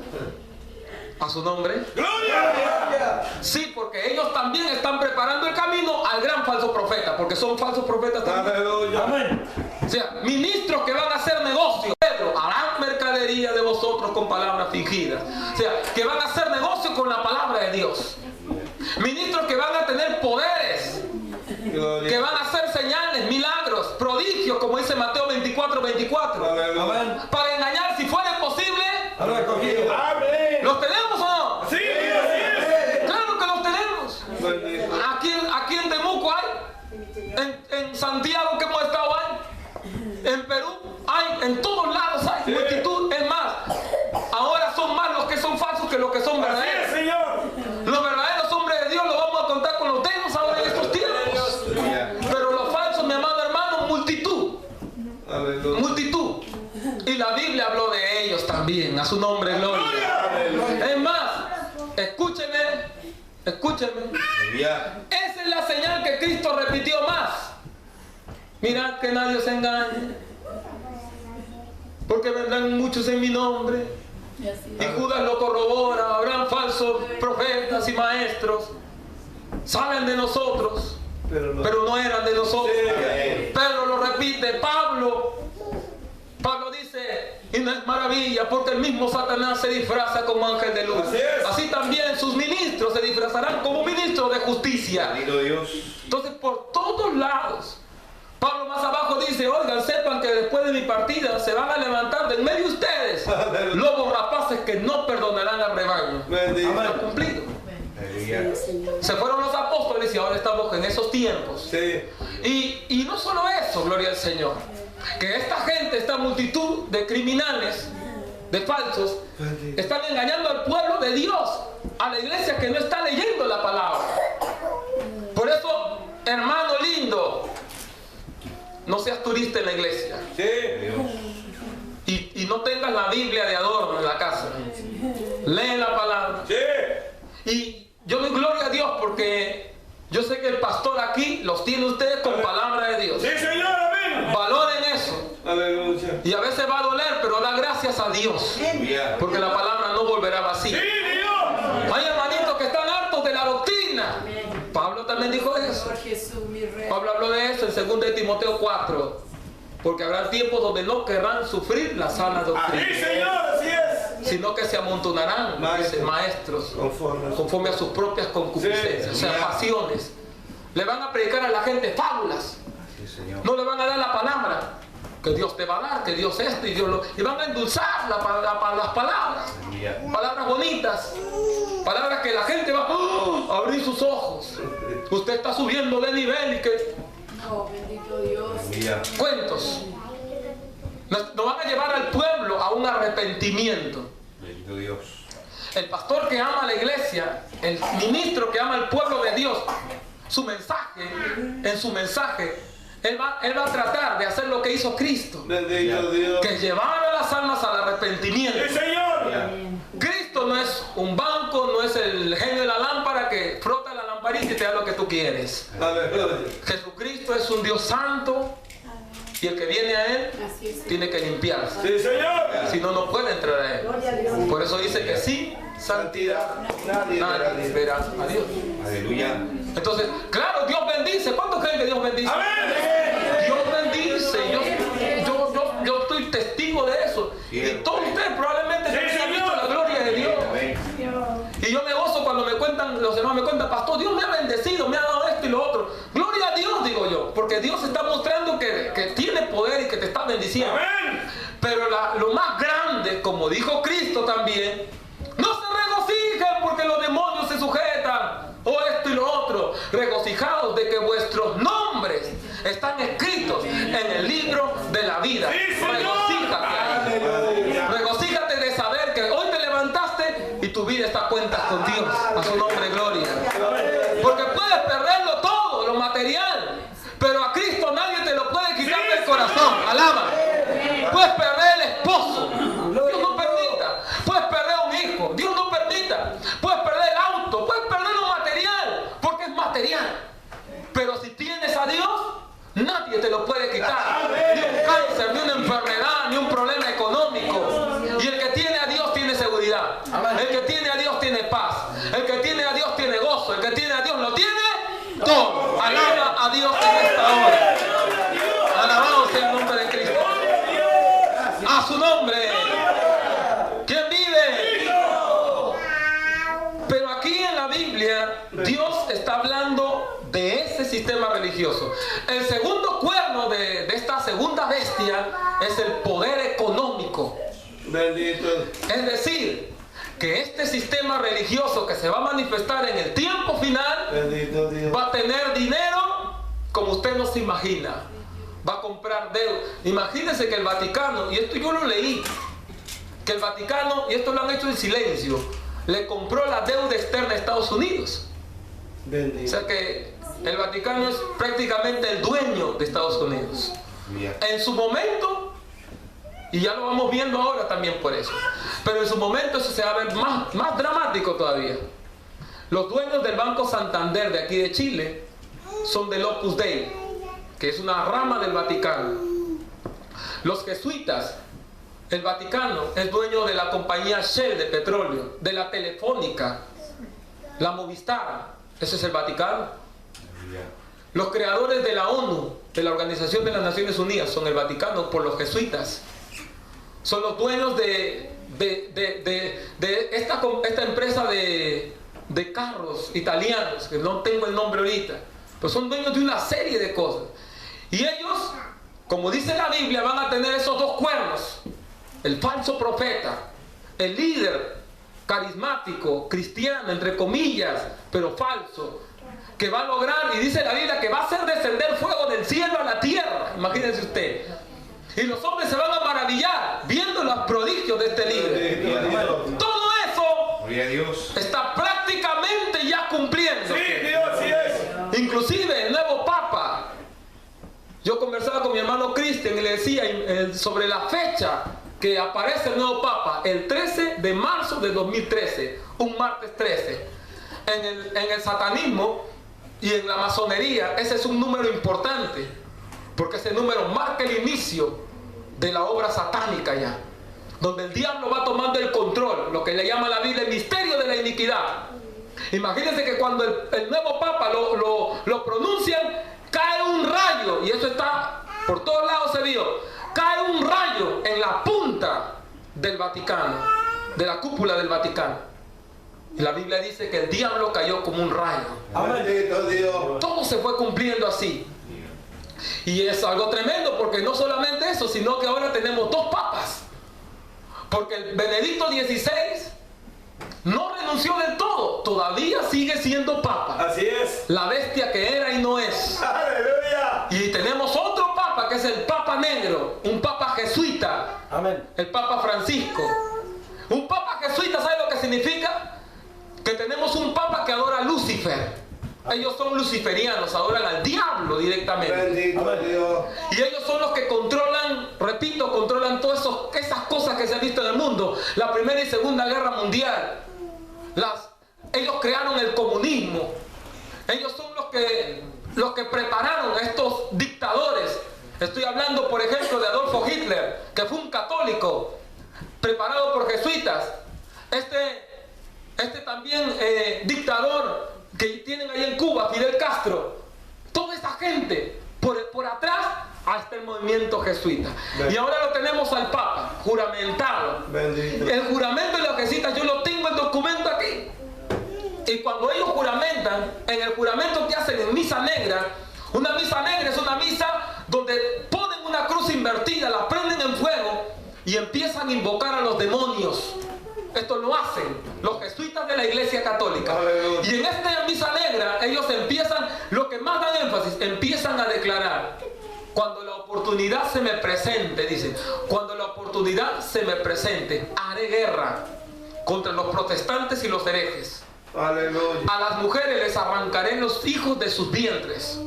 A su nombre. ¡Gloria! Sí, porque ellos también están preparando el camino al gran falso profeta, porque son falsos profetas también. Amén. O sea, ministros que van a hacer negocio. Pedro, harán mercadería de vosotros con palabras fingidas. O sea, que van a hacer negocio con la palabra de Dios. Ministros que van a tener poderes, que van a hacer señales, milagros, prodigios, como dice Mateo 24:24. Amén. Para engañar, si fuera posible, Amén. ¿los tenemos o no? Sí, así es. Claro que los tenemos. Aquí en Temuco hay, en Santiago que hemos estado hay, en Perú hay, en todos lados hay multitud. Es más, ahora son más los que son falsos que los que son verdaderos. Así es, Señor. Los verdaderos hombres de Dios los vamos a contar con los dedos ahora en estos tiempos. Pero los falsos, mi amado hermano, multitud. Multitud. Y la Biblia habló de ellos también. A su nombre, gloria. Es más, escúcheme. Esa es la señal que Cristo repitió más. Mirad que nadie se engañe, porque vendrán muchos en mi nombre. Y Judas lo corrobora. Habrán falsos profetas y maestros. Saben de nosotros, pero no eran de nosotros. Pedro lo repite. Pablo dice, y no es maravilla, porque el mismo Satanás se disfraza como ángel de luz. Así también sus ministros se disfrazarán como ministros de justicia. Entonces, por todos lados, Pablo más abajo dice, oigan, sepan que después de mi partida se van a levantar de en medio de ustedes lobos rapaces que no perdonarán al rebaño. Está cumplido. Se fueron los apóstoles y ahora estamos en esos tiempos. Y no solo eso, gloria al Señor, que esta gente, esta multitud de criminales, de falsos, están engañando al pueblo de Dios, a la iglesia que no está leyendo la palabra. Por eso, hermano lindo, no seas turista en la iglesia. Y no tengas la Biblia de adorno en la casa. Lee la palabra. Y yo doy gloria a Dios porque yo sé que el pastor aquí los tiene ustedes con palabra de Dios. Señor, amén. Valoren eso. Aleluya. Y a veces va a doler, pero da gracias a Dios, porque la palabra no volverá vacía. Hay hermanitos que están hartos de la doctrina. Pablo también dijo eso. Pablo habló de eso en 2 de Timoteo 4. Porque habrá tiempos donde no querrán sufrir la sana doctrina, sino que se amontonarán maestros conforme a sus propias concupiscencias, o sea, pasiones. Le van a predicar a la gente fábulas. No le van a dar la palabra que Dios te va a dar, que Dios esto y Dios lo... Y van a endulzar las palabras. Palabras bonitas. Palabras que la gente va a abrir sus ojos. Usted está subiendo de nivel y que... Oh, bendito Dios. Cuentos. Nos van a llevar al pueblo a un arrepentimiento. Bendito Dios. El pastor que ama a la iglesia, el ministro que ama al pueblo de Dios, en su mensaje, él va a tratar de hacer lo que hizo Cristo, que llevar a las almas al arrepentimiento. Cristo no es un banco, no es el genio de la lámpara que frota la lamparita y te da lo que tú quieres. Jesucristo es un Dios santo y el que viene a Él tiene que limpiarse. Si no, no puede entrar a Él. Por eso dice que sin santidad nadie verá a Dios. Aleluya. Entonces, claro, Dios bendice. ¿Cuántos creen que Dios bendice? Dios bendice. Yo estoy testigo de eso. Y todos ustedes probablemente han visto la gloria de Dios. Y yo me gozo cuando los hermanos me cuentan, pastor, Dios me ha bendecido, me ha dado esto y lo otro. Gloria a Dios, digo yo, porque Dios está mostrando que tiene poder y que te está bendiciendo. Pero lo más grande, como dijo Cristo también, no se regocijen porque los demonios se sujetan, o esto y lo otro. Regocijaos de que vuestros nombres están escritos en el libro de la vida. Regocíjate de saber que hoy te levantaste y tu vida está a cuentas con Dios. A su nombre, gloria. Porque puedes perderlo todo, lo material, pero a Cristo nadie te lo puede quitar del corazón. Alaba. todo. Alaba a Dios en esta hora. Alabado sea el nombre de Cristo. A su nombre. ¿Quién vive? Pero aquí en la Biblia Dios está hablando de ese sistema religioso. El segundo cuerno de esta segunda bestia es el poder económico. Bendito. Es decir, que este sistema religioso que se va a manifestar en el tiempo final, Bendito Dios. va a tener dinero como usted no se imagina. Va a comprar deuda. Imagínense que el Vaticano, y esto yo lo leí, que el Vaticano, y esto lo han hecho en silencio, le compró la deuda externa a Estados Unidos. Bendito. O sea que el Vaticano es prácticamente el dueño de Estados Unidos. En su momento, y ya lo vamos viendo ahora también por eso, pero en su momento eso se va a ver más dramático todavía. Los dueños del Banco Santander de aquí de Chile son del Opus Dei, que es una rama del Vaticano. Los jesuitas, el Vaticano es dueño de la compañía Shell de petróleo, de la Telefónica, la Movistar, ese es el Vaticano. Los creadores de la ONU, de la Organización de las Naciones Unidas, son el Vaticano por los jesuitas. Son los dueños de esta empresa de carros italianos, que no tengo el nombre ahorita, pero son dueños de una serie de cosas. Y ellos, como dice la Biblia, van a tener esos dos cuernos: el falso profeta, el líder carismático, cristiano, entre comillas, pero falso, que va a lograr, y dice la Biblia, que va a hacer descender fuego del cielo a la tierra. Imagínense usted. Y los hombres se van a maravillar viendo los prodigios de este líder. Todo eso está prácticamente ya cumpliendo. Sí, Dios, sí es. Inclusive el nuevo Papa. Yo conversaba con mi hermano Cristian y le decía sobre la fecha que aparece el nuevo Papa, el 13 de marzo de 2013, un martes 13. En el satanismo y en la masonería, ese es un número importante, porque ese número marca el inicio de la obra satánica ya, donde el diablo va tomando el control, lo que le llama la Biblia el misterio de la iniquidad. Imagínense que cuando el nuevo Papa lo pronuncian, cae un rayo, y eso está por todos lados, se vio, cae un rayo en la punta del Vaticano, de la cúpula del Vaticano, y la Biblia dice que el diablo cayó como un rayo. Bendito Dios. Todo se fue cumpliendo así. Y es algo tremendo, porque no solamente eso, sino que ahora tenemos dos papas. Porque el Benedicto XVI no renunció del todo, todavía sigue siendo papa. Así es. La bestia que era y no es. Aleluya. Y tenemos otro papa, que es el Papa Negro, un papa jesuita. Amén. El Papa Francisco. Un papa jesuita, ¿sabe lo que significa? Que tenemos un papa que adora a Lucifer. Ellos son luciferianos, adoran al diablo directamente. Bendito Dios. Y ellos son los que controlan, repito, controlan todas esas cosas que se han visto en el mundo. La Primera y Segunda Guerra Mundial. Ellos crearon el comunismo. Ellos son los que prepararon a estos dictadores. Estoy hablando, por ejemplo, de Adolfo Hitler, que fue un católico preparado por jesuitas. Este también dictador que tienen ahí en Cuba, Fidel Castro. Toda esa gente por atrás hasta el movimiento jesuita. Y ahora lo tenemos al Papa juramentado. Bendito. El juramento de los jesuitas yo lo tengo en documento aquí. Y cuando ellos juramentan, en el juramento que hacen en misa negra, una misa negra es una misa donde ponen una cruz invertida, la prenden en fuego y empiezan a invocar a los demonios. Esto lo hacen los jesuitas de la Iglesia Católica. Aleluya. Y en esta misa negra ellos empiezan, lo que más dan énfasis, empiezan a declarar: cuando la oportunidad se me presente, dicen, cuando la oportunidad se me presente, haré guerra contra los protestantes y los herejes. Aleluya. A las mujeres les arrancaré los hijos de sus vientres,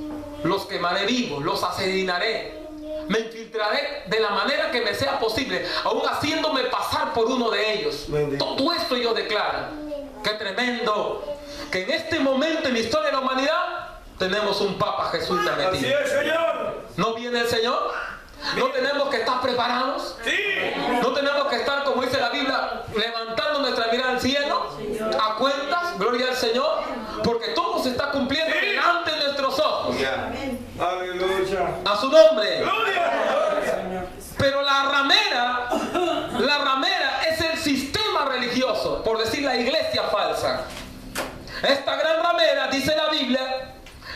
los quemaré vivos, los asesinaré. Me infiltraré de la manera que me sea posible, aún haciéndome pasar por uno de ellos. Bendito. Todo esto ellos declaran. ¡Qué tremendo! Que en este momento en la historia de la humanidad tenemos un Papa jesuita Así metido. es, Señor. ¿No viene el Señor? ¿No tenemos que estar preparados? Sí. ¿No tenemos que estar, como dice la Biblia, levantando nuestra mirada al cielo? ¿A cuentas? Gloria al Señor. Porque todo se está cumpliendo delante de nuestros A su nombre. Pero la ramera es el sistema religioso, por decir la iglesia falsa. Esta gran ramera, dice la Biblia,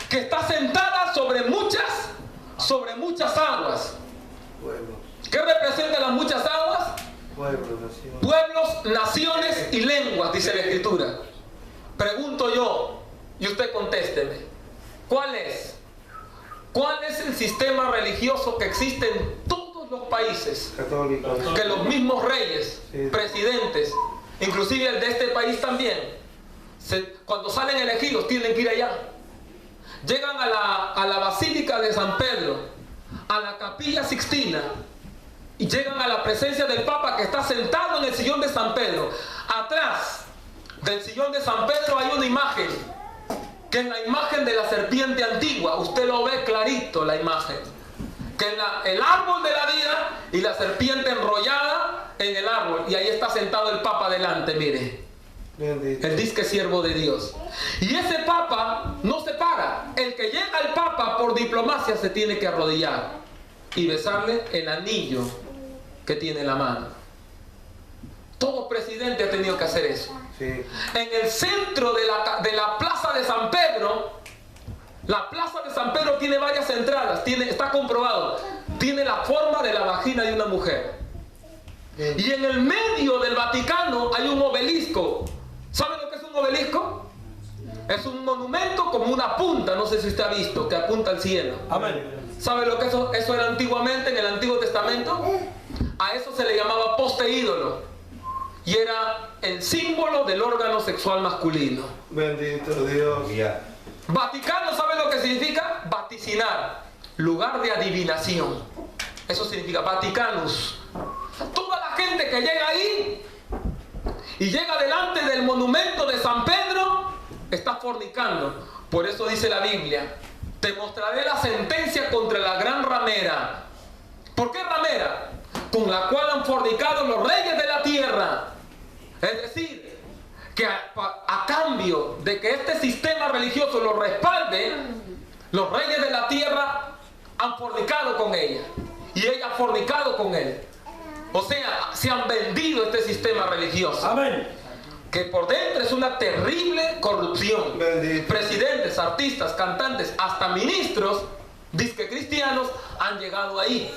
que está sentada sobre muchas aguas. ¿Qué representan las muchas aguas? Pueblos, naciones y lenguas, dice la Escritura. Pregunto yo, y usted contésteme, ¿cuál es el sistema religioso que existe en todos los países? Católicos. Que los mismos reyes, presidentes, inclusive el de este país también, cuando salen elegidos tienen que ir allá. Llegan a la Basílica de San Pedro, a la Capilla Sixtina, y llegan a la presencia del Papa, que está sentado en el sillón de San Pedro. Atrás del sillón de San Pedro hay una imagen, que es la imagen de la serpiente antigua. Usted lo ve clarito, la imagen, que es el árbol de la vida y la serpiente enrollada en el árbol, y ahí está sentado el Papa delante, mire. Bendito. El disque siervo de Dios. Y ese Papa no se para. El que llega al Papa por diplomacia se tiene que arrodillar y besarle el anillo que tiene en la mano. Todo presidente ha tenido que hacer eso. Sí. En el centro de la plaza de San Pedro, la plaza de San Pedro tiene varias entradas, está comprobado, tiene la forma de la vagina de una mujer. Y en el medio del Vaticano hay un obelisco. ¿Sabe lo que es un obelisco? Es un monumento como una punta, no sé si usted ha visto, que apunta al cielo. Amén. ¿Sabe lo que eso era antiguamente en el Antiguo Testamento? A eso se le llamaba poste ídolo. Y era el símbolo del órgano sexual masculino. Bendito Dios. Vaticano, ¿sabe lo que significa? Vaticinar, lugar de adivinación. Eso significa Vaticanus. Toda la gente que llega ahí y llega delante del monumento de San Pedro está fornicando. Por eso dice la Biblia: te mostraré la sentencia contra la gran ramera. ¿Por qué ramera? Con la cual han fornicado los reyes de la tierra. Es decir, que a cambio de que este sistema religioso lo respalde, los reyes de la tierra han fornicado con ella y ella ha fornicado con él. O sea, se han vendido este sistema religioso. Amén. Que por dentro es una terrible corrupción. Bendito. Presidentes, artistas, cantantes, hasta ministros, disque cristianos, han llegado ahí.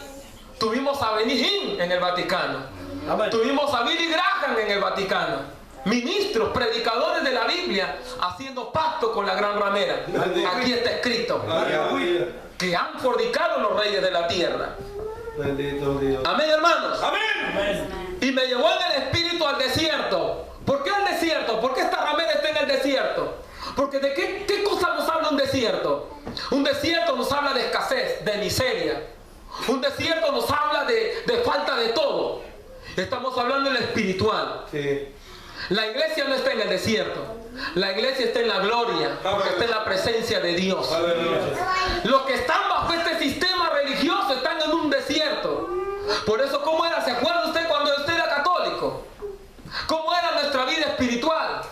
Tuvimos a Benny Hinn en el Vaticano. Amén. Tuvimos a Billy Graham en el Vaticano. Ministros, predicadores de la Biblia, haciendo pacto con la gran ramera. Aquí está escrito que han fornicado los reyes de la tierra. Bendito Dios. Amén, hermanos. Amén. Y me llevó en el espíritu al desierto. ¿Por qué al desierto? ¿Por qué esta ramera está en el desierto? Porque ¿de qué cosa nos habla un desierto? Un desierto nos habla de escasez, de miseria. Un desierto nos habla de falta de todo. Estamos hablando en lo espiritual. Sí. La iglesia no está en el desierto. La iglesia está en la gloria, porque está en la presencia de Dios. Aleluya. Los que están bajo este sistema religioso están en un desierto. Por eso, ¿cómo era? ¿Se acuerda usted cuando usted era católico? ¿Cómo era nuestra vida espiritual?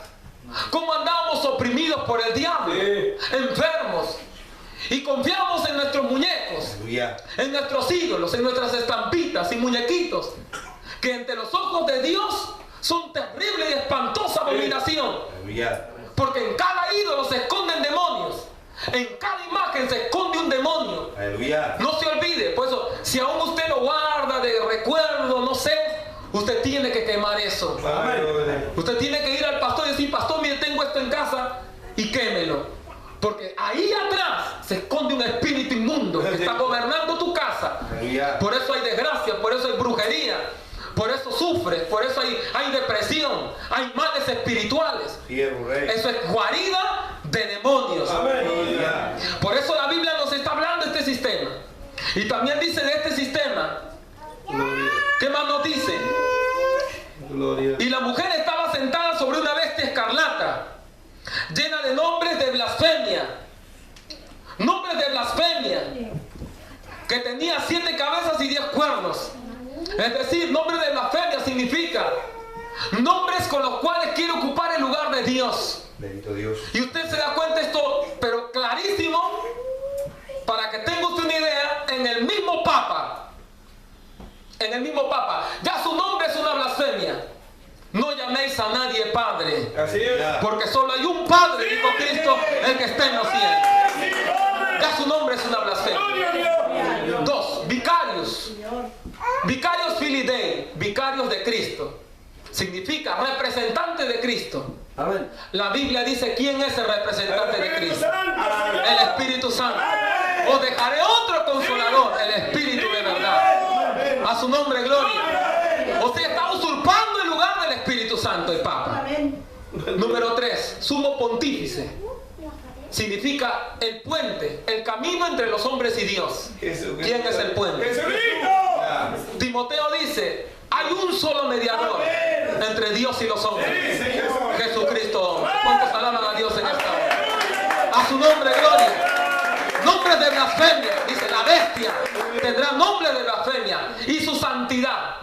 ¿Cómo andábamos oprimidos por el diablo? Enfermos. Y confiamos en nuestros muñecos, en nuestros ídolos, en nuestras estampitas y muñequitos, que ante los ojos de Dios son terrible y espantosa abominación. Porque en cada ídolo se esconden demonios. En cada imagen se esconde un demonio. No se olvide. Por eso, si aún usted lo guarda de recuerdo, no sé, usted tiene que quemar eso. Amén. Usted tiene que ir al pastor y decir: pastor, mire, tengo esto en casa, y quémelo. Porque ahí atrás se esconde un espíritu inmundo que está gobernando tu casa. Por eso hay desgracia, por eso hay brujería, por eso sufres, por eso hay depresión, hay males espirituales. Eso es guarida de demonios. Amén. Por eso la Biblia nos está hablando de este sistema. Y también dice de este sistema. Gloria. ¿Qué más nos dice? Gloria. Y la mujer estaba sentada sobre una bestia escarlata, llena de nombres de blasfemia. Nombres de blasfemia. Que tenía 7 cabezas y 10 cuernos. Es decir, nombre de blasfemia significa nombres con los cuales quiere ocupar el lugar de Dios. Bendito Dios. Y usted se da cuenta esto, pero clarísimo, para que tenga usted una idea, el mismo Papa, ya su nombre es una blasfemia. No llaméis a nadie Padre, Así es. porque solo hay un Padre, dijo Cristo, el que está en los cielos. Ya su nombre es una blasfemia. 2. Vicarios. Vicarios Filidei, vicarios de Cristo. Significa representante de Cristo. Amén. La Biblia dice quién es el representante de Cristo. El Espíritu Santo. Os dejaré otro consolador, el Espíritu de verdad. A su nombre, gloria. Usted está usurpando el lugar del Espíritu Santo, el Papa. Número 3, sumo pontífice. Significa el puente, el camino entre los hombres y Dios. ¿Quién es el puente? Timoteo dice, hay un solo mediador entre Dios y los hombres. Jesucristo hombre. ¿Cuántos alaban a Dios en esta hora? A su nombre, gloria. Nombres de blasfemia, dice la bestia tendrá nombre de blasfemia, y su santidad.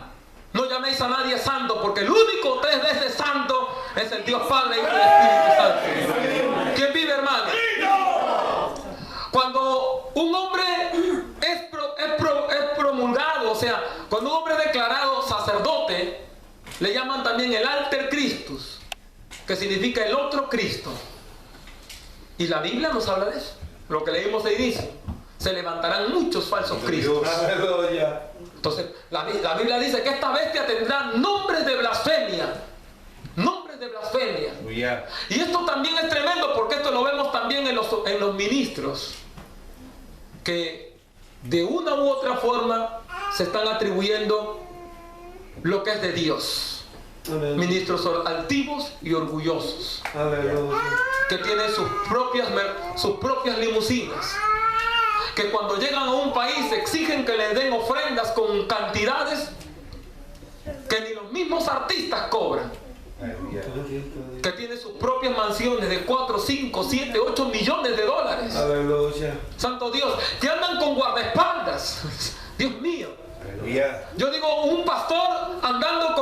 No llaméis a nadie santo, porque el único 3 veces santo es el Dios Padre, Hijo y Espíritu Santo. ¿Quién vive, hermano? Cuando un hombre es promulgado, o sea, cuando un hombre es declarado sacerdote, le llaman también el alter Christus, que significa el otro Cristo. Y la Biblia nos habla de eso. Lo que leímos de inicio. Se levantarán muchos falsos cristos. Entonces, la Biblia dice que esta bestia tendrá nombres de blasfemia. Nombres de blasfemia. Y esto también es tremendo, porque esto lo vemos también en los ministros, que de una u otra forma se están atribuyendo lo que es de Dios. Amén. Ministros altivos y orgullosos. Aleluya. Que tienen sus propias limusinas, que cuando llegan a un país exigen que les den ofrendas con cantidades que ni los mismos artistas cobran, que tienen sus propias mansiones de 4, 5, 7, 8 millones de dólares. Aleluya. Santo Dios, que andan con guardaespaldas. Dios mío. Yo digo, un pastor andando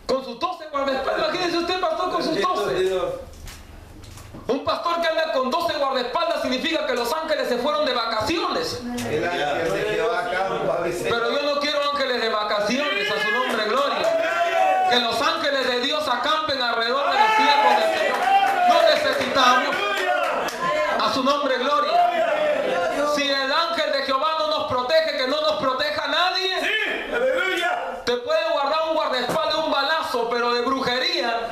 con sus 12 guardaespaldas. Imagínense usted, pastor, con sus 12. Un pastor que anda con 12 guardaespaldas significa que los ángeles se fueron de vacaciones. Pero yo no quiero ángeles de vacaciones, a su nombre, gloria. Que los ángeles de Dios acampen alrededor de los siervos del Señor. No necesitamos, a su nombre, gloria. Si el ángel de Jehová no nos protege, que no nos proteja nadie. Te puede guardar un guardaespaldas de un balazo, pero de brujería,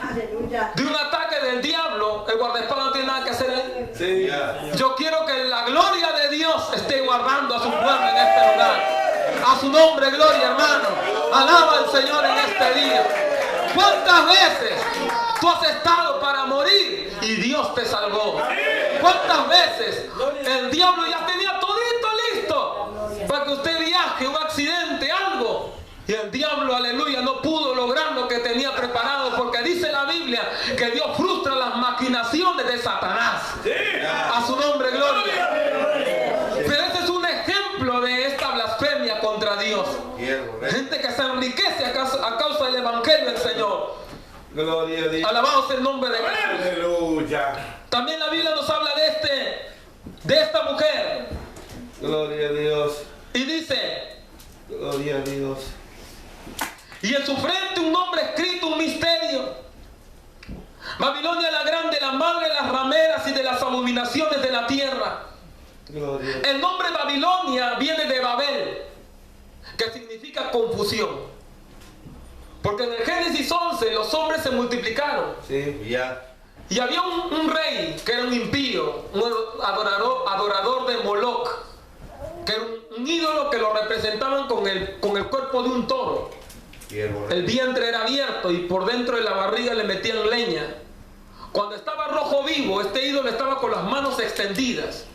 de un ataque del diablo, el guardaespaldas no tiene nada que hacer ahí. Sí. Yo quiero que la gloria de Dios esté guardando a su pueblo en este lugar. A su nombre, gloria, hermano. Alaba al Señor en este día. ¿Cuántas veces tú has estado para morir y Dios te salvó? ¿Cuántas veces el diablo ya tenía todito listo para que usted viaje, un accidente, algo? Y el diablo, aleluya, no pudo lograr lo que tenía preparado, porque dice la Biblia que Dios frustra las maquinaciones de Satanás. A su nombre, gloria. Pero este es un ejemplo de esta blasfemia contra Dios. Gente que se enriquece a causa del evangelio del Señor. Gloria a Dios. Alabado sea el nombre de Jesús. Aleluya. También la Biblia nos habla de esta mujer. Gloria a Dios. Y dice, Gloria a Dios. y en su frente un nombre escrito, un misterio. Babilonia la grande, la madre de las rameras y de las abominaciones de la tierra. Gloria. El nombre Babilonia viene de Babel, que significa confusión. Porque en el Génesis 11 los hombres se multiplicaron. Sí. Y había un rey que era un impío, un adorador de Moloch, que era un ídolo que lo representaban con el cuerpo de un toro. El vientre era abierto y por dentro de la barriga le metían leña. Cuando estaba rojo vivo, este ídolo estaba con las manos extendidas.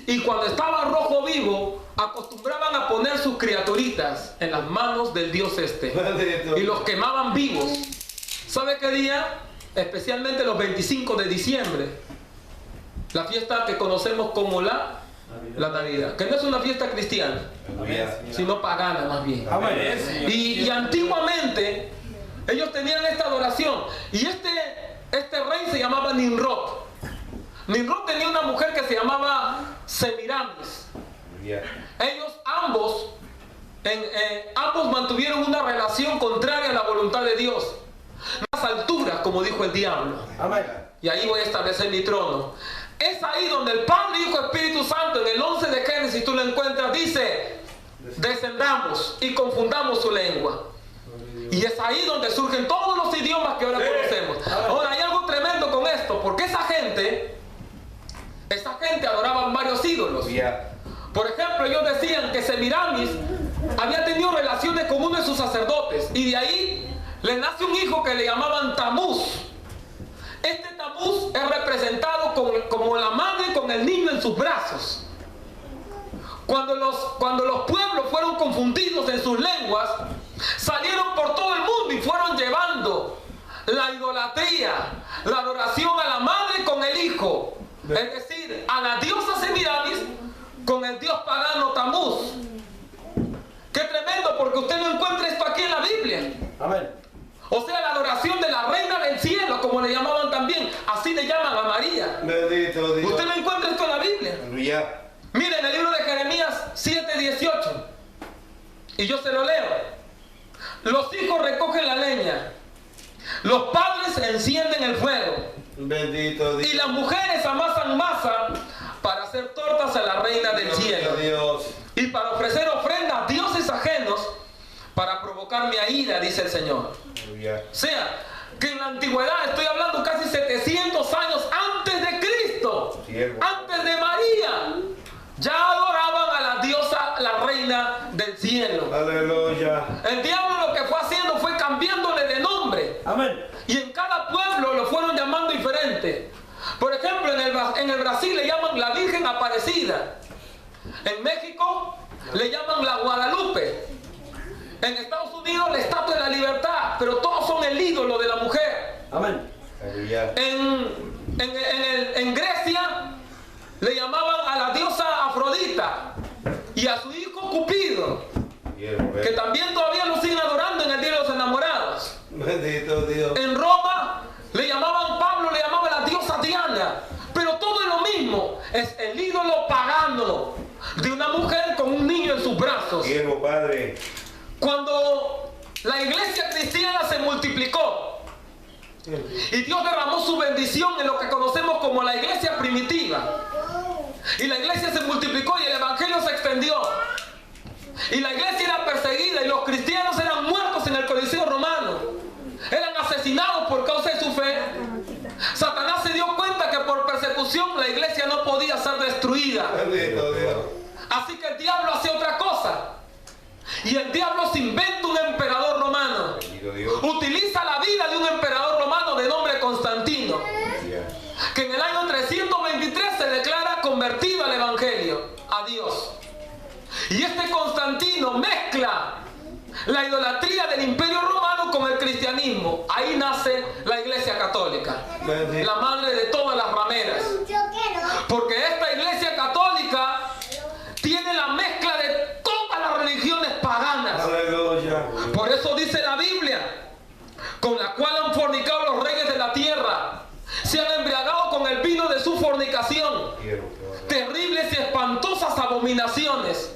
Y cuando estaba rojo vivo, acostumbraban a poner sus criaturitas en las manos del dios este. Y los quemaban vivos. ¿Sabe qué día? Especialmente los 25 de diciembre. La fiesta que conocemos como la Navidad. Que no es una fiesta cristiana, sino pagana más bien. Y antiguamente ellos tenían esta adoración. Y este rey se llamaba Nimrod. Nimrod tenía una mujer que se llamaba Semiramis. Ellos ambos ambos mantuvieron una relación contraria a la voluntad de Dios. Más alturas, como dijo el diablo. Amén. Y ahí voy a establecer mi trono. Es ahí donde el Padre, Hijo y Espíritu Santo, en el 11 de Génesis tú lo encuentras, dice: descendamos y confundamos su lengua. Y es ahí donde surgen todos los idiomas que ahora conocemos. Ahora hay algo tremendo con esto, porque esa gente adoraba varios ídolos. Por ejemplo, ellos decían que Semiramis había tenido relaciones con uno de sus sacerdotes, y de ahí le nace un hijo que le llamaban Tamuz. Este Tamuz es representado como la madre con el niño en sus brazos. Cuando los pueblos fueron confundidos en sus lenguas, salieron por todo el mundo y fueron llevando la idolatría, la adoración a la madre con el hijo, es decir, a la diosa Semiramis con el dios pagano Tamuz. Qué tremendo, porque usted no encuentra esto aquí en la Biblia. Amén. O sea, la adoración de la reina del cielo, como le llamaban también, así le llaman a María. Bendito Dios. Usted no encuentra esto en la Biblia. Aleluya. Miren el libro de Jeremías 7:18, y yo se lo leo. Los hijos recogen la leña, los padres encienden el fuego, Bendito Dios. y las mujeres amasan masa para hacer tortas a la reina del cielo, Dios. y para ofrecer ofrendas a dioses ajenos, para provocarme a ira, dice el Señor. Aleluya. O sea, que en la antigüedad, estoy hablando casi 700 años antes de Cristo, Siervo. antes de María, ya adoraban a la diosa, la reina del cielo. Aleluya. El diablo lo que fue haciendo fue cambiándole de nombre. Amén. Y en cada pueblo lo fueron llamando diferente. Por ejemplo, en el Brasil le llaman la Virgen Aparecida. En México le llaman la Guadalupe. En Estados Unidos la Estatua de la Libertad. Pero todos son el ídolo de la mujer. Amén. Aleluya. En Grecia le llamaban a la diosa Afrodita y a su hijo Cupido, que también todavía lo siguen adorando en el Día de los Enamorados. Bendito Dios. En Roma Pablo le llamaba a la diosa Diana. Pero todo es lo mismo, es el ídolo pagano de una mujer con un niño en sus brazos. Siervo, Padre. Cuando la iglesia cristiana se multiplicó y Dios derramó su bendición en lo que conocemos como la iglesia primitiva, y la iglesia se multiplicó y el evangelio se extendió, y la iglesia era perseguida y los cristianos eran muertos en el Coliseo romano, eran asesinados por causa de su fe, Satanás se dio cuenta que por persecución la iglesia no podía ser destruida. Bendito Dios. Así que el diablo hace otra cosa, y el diablo se inventa un emperador romano. Bendito Dios. Utiliza la vida de un emperador romano de nombre Constantino, que en el año 323 se declara convertido al evangelio, a Dios. Y este Constantino mezcla la idolatría del imperio romano con el cristianismo. Ahí nace la iglesia católica, la madre de todas las rameras, porque esta iglesia católica tiene la mezcla de todas las religiones paganas. Aleluya. Por eso dice la Biblia: con la cual han fornicado los reyes de la tierra, se han embriagado con el vino de su fornicación. Terribles y espantosas abominaciones.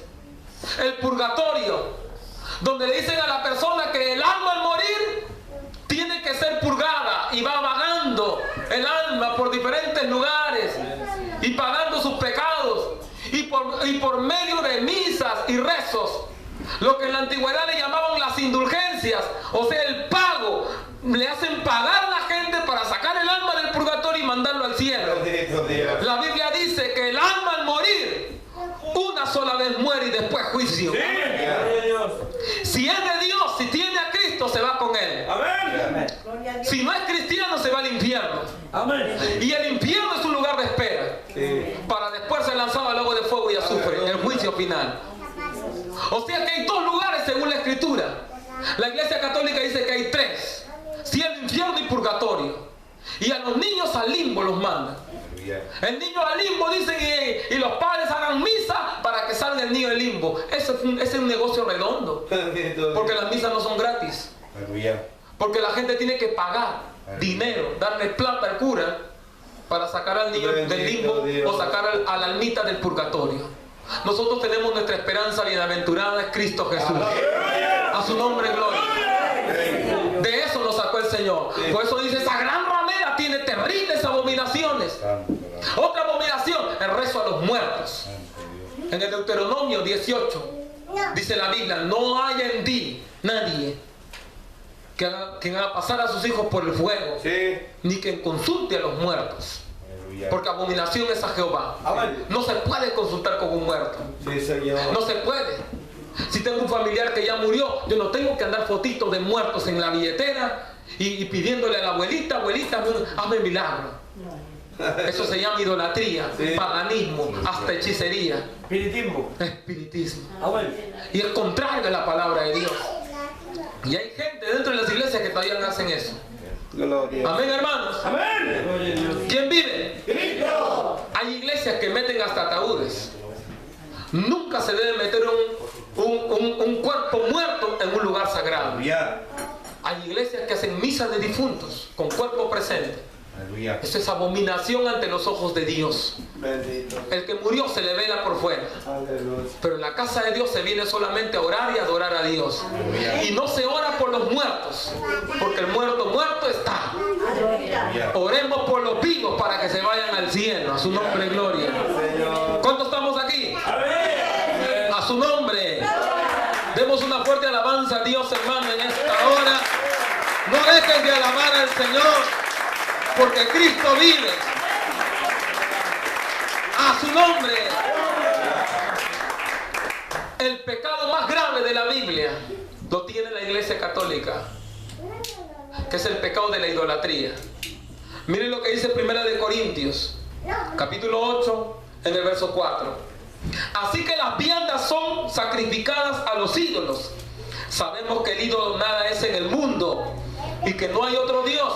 El purgatorio, donde le dicen a la persona que el alma al morir tiene que ser purgada, y va vagando el alma por diferentes lugares y pagando sus pecados, y por medio de misas y rezos, lo que en la antigüedad le llamaban las indulgencias, o sea, el pago, le hacen pagar a la gente para sacar el alma del purgatorio y mandarlo al cielo. Bendito Dios. La Biblia dice que el alma al morir una sola vez muere y después juicio. Si es de Dios, si tiene a Cristo, se va con él. Amén. Si no es cristiano, se va al infierno. Amén. Y el infierno es un lugar de espera, para después ser lanzado al lago de fuego y azufre, el juicio final. O sea que hay dos lugares según la Escritura. La Iglesia Católica dice que hay tres: cielo, infierno y purgatorio. Y a los niños al limbo los mandan. El niño al limbo, dicen, y los padres hagan misa para que salga el niño del limbo. Ese es un negocio redondo, porque las misas no son gratis, porque la gente tiene que pagar dinero, darle plata al cura para sacar al niño del limbo o sacar a la almita del purgatorio. Nosotros tenemos nuestra esperanza bienaventurada en Cristo Jesús. A su nombre, gloria. De eso nos sacó el Señor. Por eso dice, esa gran ramera tiene terribles abominaciones. Otra abominación, el rezo a los muertos. En el Deuteronomio 18 dice la Biblia, no haya en ti nadie que haga pasar a sus hijos por el fuego, ni que consulte a los muertos, porque abominación es a Jehová. No se puede consultar con un muerto. No se puede. Si tengo un familiar que ya murió, yo no tengo que andar fotitos de muertos en la billetera y pidiéndole a la abuelita, abuelita, hazme milagro. Eso se llama idolatría, paganismo, hasta hechicería. Espiritismo. Y es contrario a la palabra de Dios. Y hay gente dentro de las iglesias que todavía no hacen eso. Amén, hermanos. Amén. ¿Quién vive? Cristo. Hay iglesias que meten hasta ataúdes. Nunca se debe meter un cuerpo muerto en un lugar sagrado. Hay iglesias que hacen misas de difuntos con cuerpo presente. Eso es abominación ante los ojos de Dios. El que murió se le vela por fuera. Pero en la casa de Dios se viene solamente a orar y a adorar a Dios. Y no se ora por los muertos, porque el muerto está. Oremos por los vivos para que se vayan al cielo. A su nombre, gloria. ¿Cuántos estamos aquí? A su nombre. Demos una fuerte alabanza a Dios, hermano, en esta hora. No dejen de alabar al Señor, porque Cristo vive. A su nombre. El pecado más grave de la Biblia lo tiene la Iglesia Católica, que es el pecado de la idolatría. Miren lo que dice 1 de Corintios, capítulo 8, en el verso 4. Así que las viandas son sacrificadas a los ídolos. Sabemos que el ídolo nada es en el mundo y que no hay otro Dios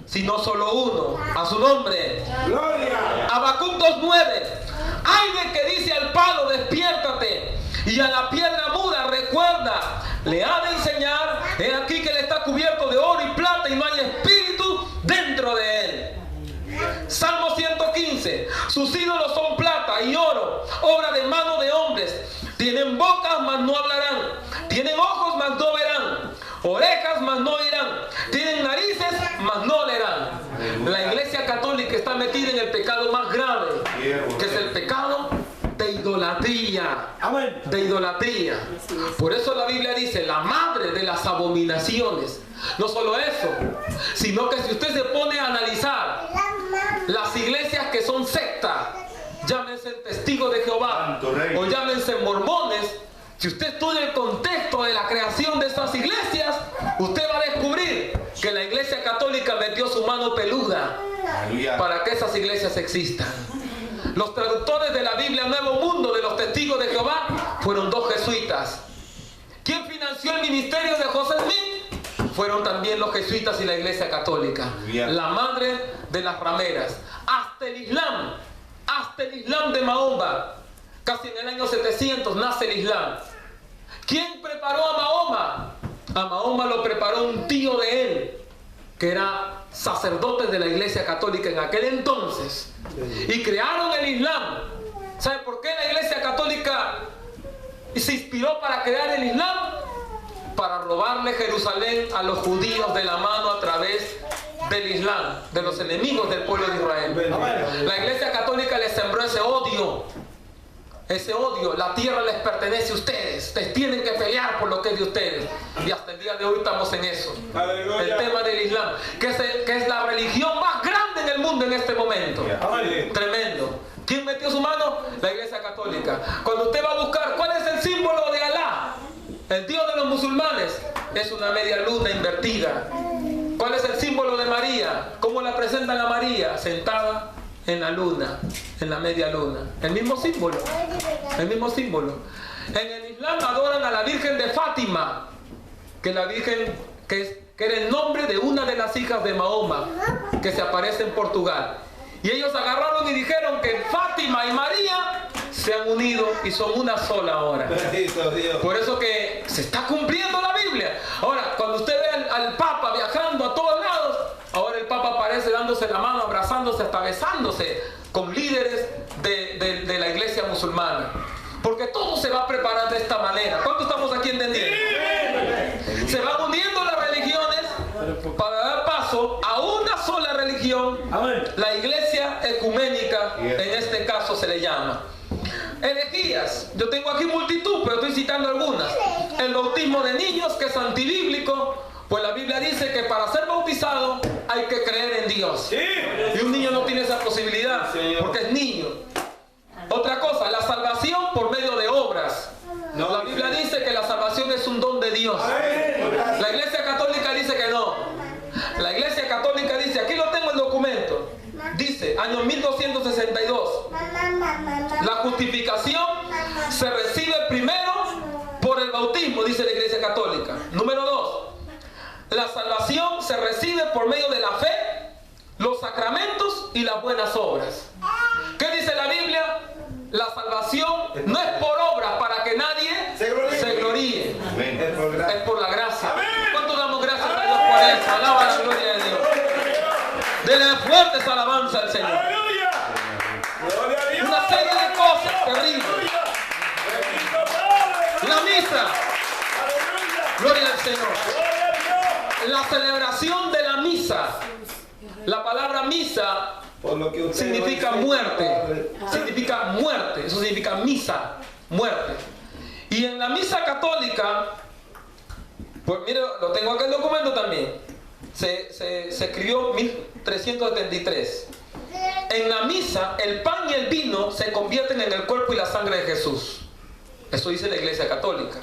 sino solo uno. A su nombre. Gloria. Habacuc 2:9. Ay de que dice al palo, despiértate, y a la piedra muda, recuerda, le ha de enseñar, he aquí que él está cubierto de oro y plata y no hay espíritu dentro de él. Salmo 115. Sus ídolos son plata y oro, obra de mano de hombres. Tienen bocas, mas no hablarán. Tienen ojos, mas no verán. Orejas, mas no oirán. Tienen narices, mas no olerán. La Iglesia Católica está metida en el pecado más grave, que es el pecado de idolatría. De idolatría. Por eso la Biblia dice, la madre de las abominaciones. No solo eso, sino que si usted se pone a analizar las iglesias que son sectas, llámense testigos de Jehová o llámense mormones, si usted estudia el contexto de la creación de estas iglesias, usted va a descubrir que la Iglesia Católica metió su mano peluda para que esas iglesias existan. Los traductores de la Biblia Nuevo Mundo de los Testigos de Jehová fueron 2 jesuitas. ¿Quién financió el ministerio de José Smith? Fueron también los jesuitas y la Iglesia Católica. La madre de las rameras. Hasta el Islam de Mahoma. Casi en el año 700 nace el Islam. ¿Quién preparó a Mahoma? A Mahoma lo preparó un tío de él, que era sacerdote de la Iglesia Católica en aquel entonces. Y crearon el Islam. ¿Sabe por qué la Iglesia Católica se inspiró para crear el Islam? Para robarle Jerusalén a los judíos de la mano a través del Islam, de los enemigos del pueblo de Israel. La Iglesia Católica les sembró ese odio. Ese odio, la tierra les pertenece a ustedes. Ustedes tienen que pelear por lo que es de ustedes. Y hasta el día de hoy estamos en eso. El tema del Islam, que es la religión más grande en el mundo en este momento. Tremendo. ¿Quién metió su mano? La Iglesia Católica. Cuando usted va a buscar cuál es el símbolo de Alá, el Dios de los musulmanes, es una media luna invertida. ¿Cuál es el símbolo de María? ¿Cómo la presentan a María? Sentada en la luna, en la media luna. El mismo símbolo. El mismo símbolo. En el Islam adoran a la Virgen de Fátima, que la Virgen que era el nombre de una de las hijas de Mahoma, que se aparece en Portugal. Y ellos agarraron y dijeron que Fátima y María se han unido y son una sola ahora. Por eso que se está cumpliendo la Biblia. Ahora, cuando usted ve al Papa viajando a todos lados, ahora el Papa aparece dándose la mano, abrazándose, hasta besándose con líderes de la iglesia musulmana. se va a preparar de esta manera. ¿Cuántos estamos aquí entendiendo? Se van uniendo las religiones para dar paso a una sola religión, la iglesia ecuménica, en este caso se le llama. Herejías, yo tengo aquí multitud, pero estoy citando algunas. El bautismo de niños, que es antibíblico, pues la Biblia dice que para ser bautizado hay que creer en Dios. Y un niño no tiene esa posibilidad, porque es niño. Otra cosa, la salvación por medio de obras. La Biblia dice que la salvación es un don de Dios. La Iglesia Católica dice que no. La Iglesia Católica dice, aquí lo tengo el documento, dice, año 1262, la justificación se recibe primero por el bautismo, dice la Iglesia Católica. Número 2, la salvación se recibe por medio de la fe, los sacramentos y las buenas obras. ¿Qué dice la Biblia? La salvación no es por obras para que nadie se gloríe. Es por la gracia. ¿Cuánto damos gracias a Dios por eso? Alaba la gloria de Dios. Denle fuertes alabanza al Señor. Una serie de cosas terribles. La misa. Gloria al Señor. La celebración de la misa. La palabra misa significa muerte. Significa muerte. Eso significa misa. Muerte. Y en la misa católica, pues mire, lo tengo acá el documento también. Se escribió en 1373. En la misa, el pan y el vino se convierten en el cuerpo y la sangre de Jesús. Eso dice la Iglesia Católica.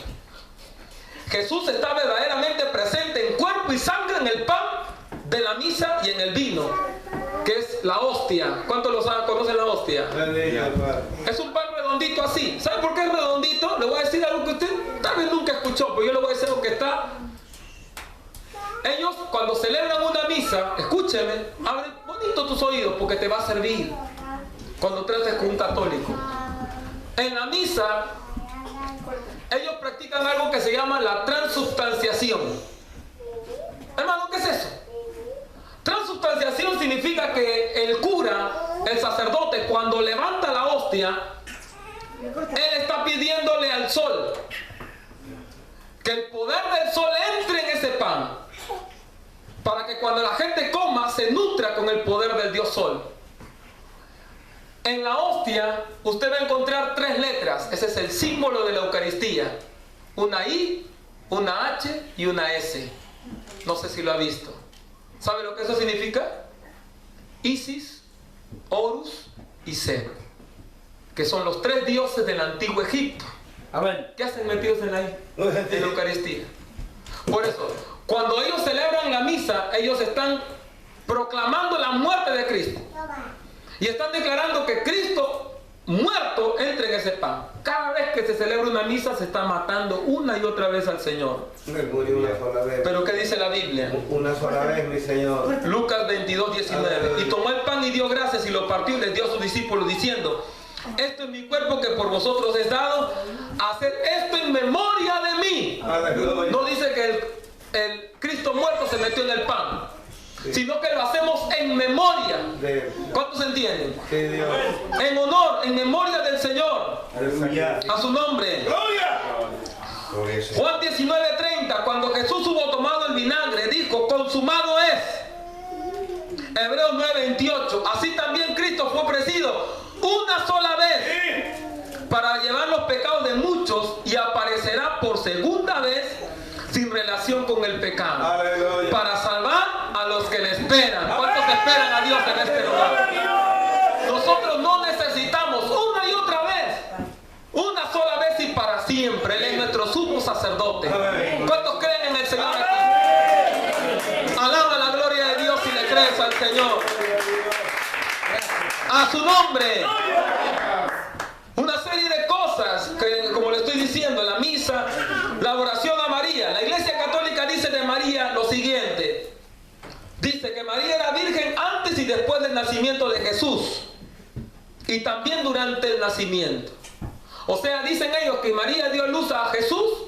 Jesús está verdaderamente presente en cuerpo y sangre en el pan de la misa y en el vino, que es la hostia. ¿Cuántos lo saben, conocen la hostia? Es un pan redondito así. ¿Sabe por qué es redondito? Le voy a decir algo que usted tal vez nunca escuchó, pero yo le voy a decir algo que está. Ellos cuando celebran una misa, escúcheme, abren bonito tus oídos porque te va a servir cuando trates con un católico. En la misa, ellos practican algo que se llama la transubstanciación. Hermano, ¿qué es eso? Transubstanciación significa que el cura, el sacerdote, cuando levanta la hostia, él está pidiéndole al sol que el poder del sol entre en ese pan, para que cuando la gente coma se nutra con el poder del Dios Sol. En la hostia usted va a encontrar 3 letras. Ese es el símbolo de la Eucaristía: una I, una H y una S. No sé si lo ha visto. ¿Sabe lo que eso significa? Isis, Horus y Set, que son los 3 dioses del antiguo Egipto. ¿Qué hacen metidos en la Eucaristía? Por eso, cuando ellos celebran la misa, ellos están proclamando la muerte de Cristo. Y están declarando que Cristo muerto entra en ese pan. Cada vez que se celebra una misa se está matando una y otra vez al Señor. Murió una sola vez. ¿Pero qué dice la Biblia? Una sola vez, mi Señor. Lucas 22, 19. Y tomó el pan y dio gracias y lo partió y les dio a sus discípulos diciendo: esto es mi cuerpo que por vosotros es dado, haced esto en memoria de mí. No dice que el Cristo muerto se metió en el pan, sino que lo hacemos en memoria. ¿Cuántos entienden? En honor, en memoria del Señor. A su nombre. Juan 19:30, cuando Jesús hubo tomado el vinagre, dijo: consumado es. Hebreos 9:28, así también Cristo fue ofrecido una sola vez para llevar los pecados de muchos y aparecerá por segunda vez sin relación con el pecado. Aleluya. Para salvar a los que le esperan. ¿Cuántos esperan a Dios en este lugar? Nosotros no necesitamos una y otra vez, una sola vez y para siempre. Él es nuestro sumo sacerdote. ¿Cuántos creen en el Señor aquí? Alaba la gloria de Dios y le crees al Señor. A su nombre. Una serie de cosas que, como le estoy diciendo, la misa, la oración a María. La Iglesia Católica dice de María lo siguiente. Dice que María era virgen antes y después del nacimiento de Jesús. Y también durante el nacimiento. O sea, dicen ellos que María dio luz a Jesús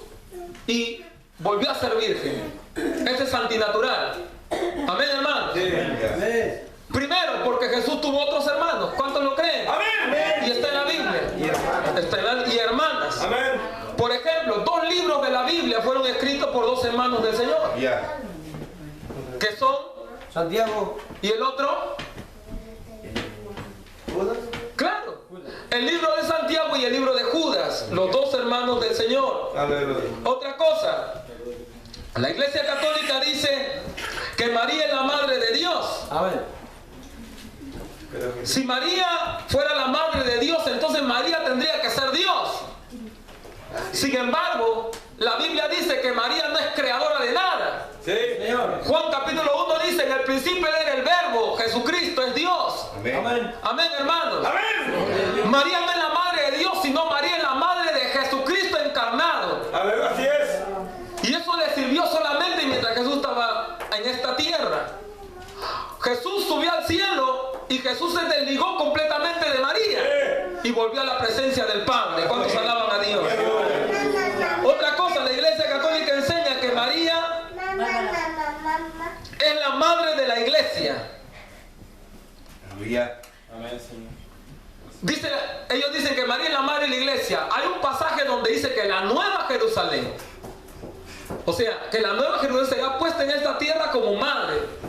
y volvió a ser virgen. Este es antinatural. Amén, hermano. Primero, porque Jesús tuvo otros hermanos. ¿Cuántos lo creen? Amén. Y está en la Biblia. Está en la, y hermanas. Amén. hermanos del Señor. Ya. Que son Santiago. ¿y el otro? ¿Judas? Claro, el libro de Santiago y el libro de Judas, los dos hermanos del Señor. Aleluya. Otra cosa, la Iglesia Católica dice que María es la madre de Dios. Amén. Si María fuera la madre de Dios, entonces María tendría que ser Dios. Sin embargo, la Biblia dice que María no es creadora de nada. Sí, Señor. Juan capítulo 1 dice: en el principio era el Verbo, Jesucristo es Dios. Amén. Amén. Amén, hermanos. Amén. María no es la madre de Dios, sino María es la madre de Jesucristo encarnado. Aleluya, así es. Y eso le sirvió solamente mientras Jesús estaba en esta tierra. Jesús subió al cielo y Jesús se desligó completamente de María y volvió a la presencia del Padre. ¿Cuántos alaban a Dios? Otra cosa, la Iglesia Católica enseña que María es la madre de la Iglesia. Aleluya. Amén, Señor. Ellos dicen que María es la madre de la Iglesia. Hay un pasaje donde dice que la Nueva Jerusalén, o sea, que la Nueva Jerusalén será puesta en esta tierra como madre.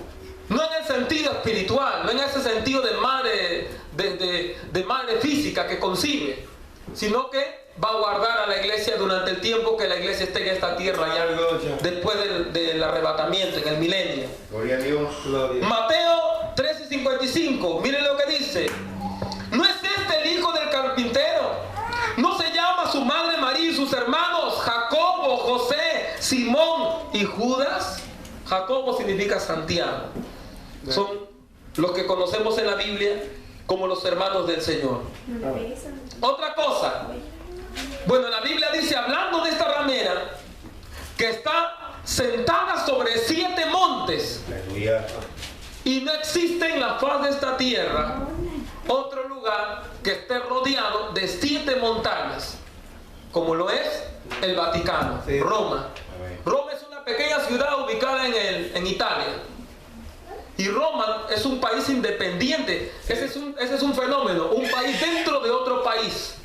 No en el sentido espiritual, no en ese sentido de madre, de madre física que concibe, sino que va a guardar a la iglesia durante el tiempo que la iglesia esté en esta tierra, ya después del arrebatamiento, en el milenio. Gloria a Dios. Gloria. Mateo 13:55, miren lo que dice: ¿no es este el hijo del carpintero? ¿No se llama su madre María y sus hermanos Jacobo, José, Simón y Judas? Jacobo significa Santiago. Son los que conocemos en la Biblia como los hermanos del Señor. Otra cosa, bueno, la Biblia dice, hablando de esta ramera, que está sentada sobre 7 montes. Aleluya. Y no existe en la faz de esta tierra otro lugar que esté rodeado de 7 montañas, como lo es el Vaticano, Sí. Roma. Amén. Roma es una pequeña ciudad ubicada en Italia. Y Roma es un país independiente. Ese es un fenómeno, un país dentro de otro país.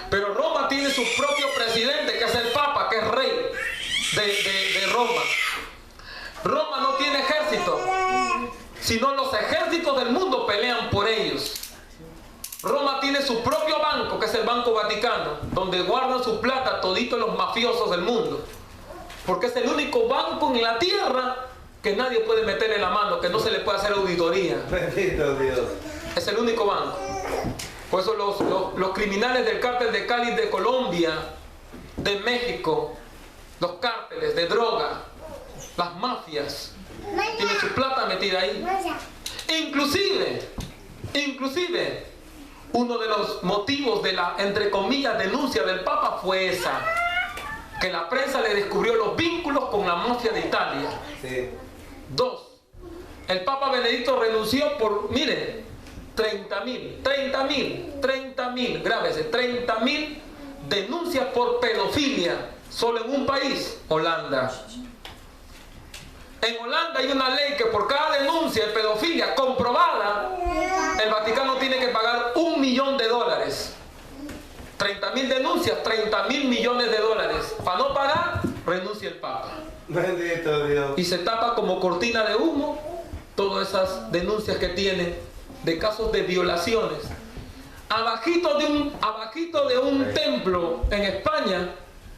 Pero Roma tiene su propio presidente, que es el Papa, que es rey de Roma. Roma no tiene ejército, sino los ejércitos del mundo pelean por ellos. Roma tiene su propio banco, que es el Banco Vaticano, donde guardan su plata toditos los mafiosos del mundo. Porque es el único banco en la tierra que nadie puede meterle la mano, que no se le puede hacer auditoría. Bendito Dios. Es el único banco. Por eso los criminales del cártel de Cali de Colombia, de México, los cárteles de droga, las mafias, tienen su plata metida ahí. Inclusive, uno de los motivos de la, entre comillas, denuncia del Papa fue esa, que la prensa le descubrió los vínculos con la mafia de Italia. Sí. 2. El Papa Benedicto renunció por, miren, 30.000, grábese, 30.000 denuncias por pedofilia, solo en un país, Holanda. En Holanda hay una ley que por cada denuncia de pedofilia comprobada, el Vaticano tiene que pagar $1 millón. 30.000 denuncias, 30.000 millones de dólares. Para no pagar, renuncia el Papa. Bendito Dios. Y se tapa como cortina de humo todas esas denuncias que tiene de casos de violaciones. Abajito de un templo en España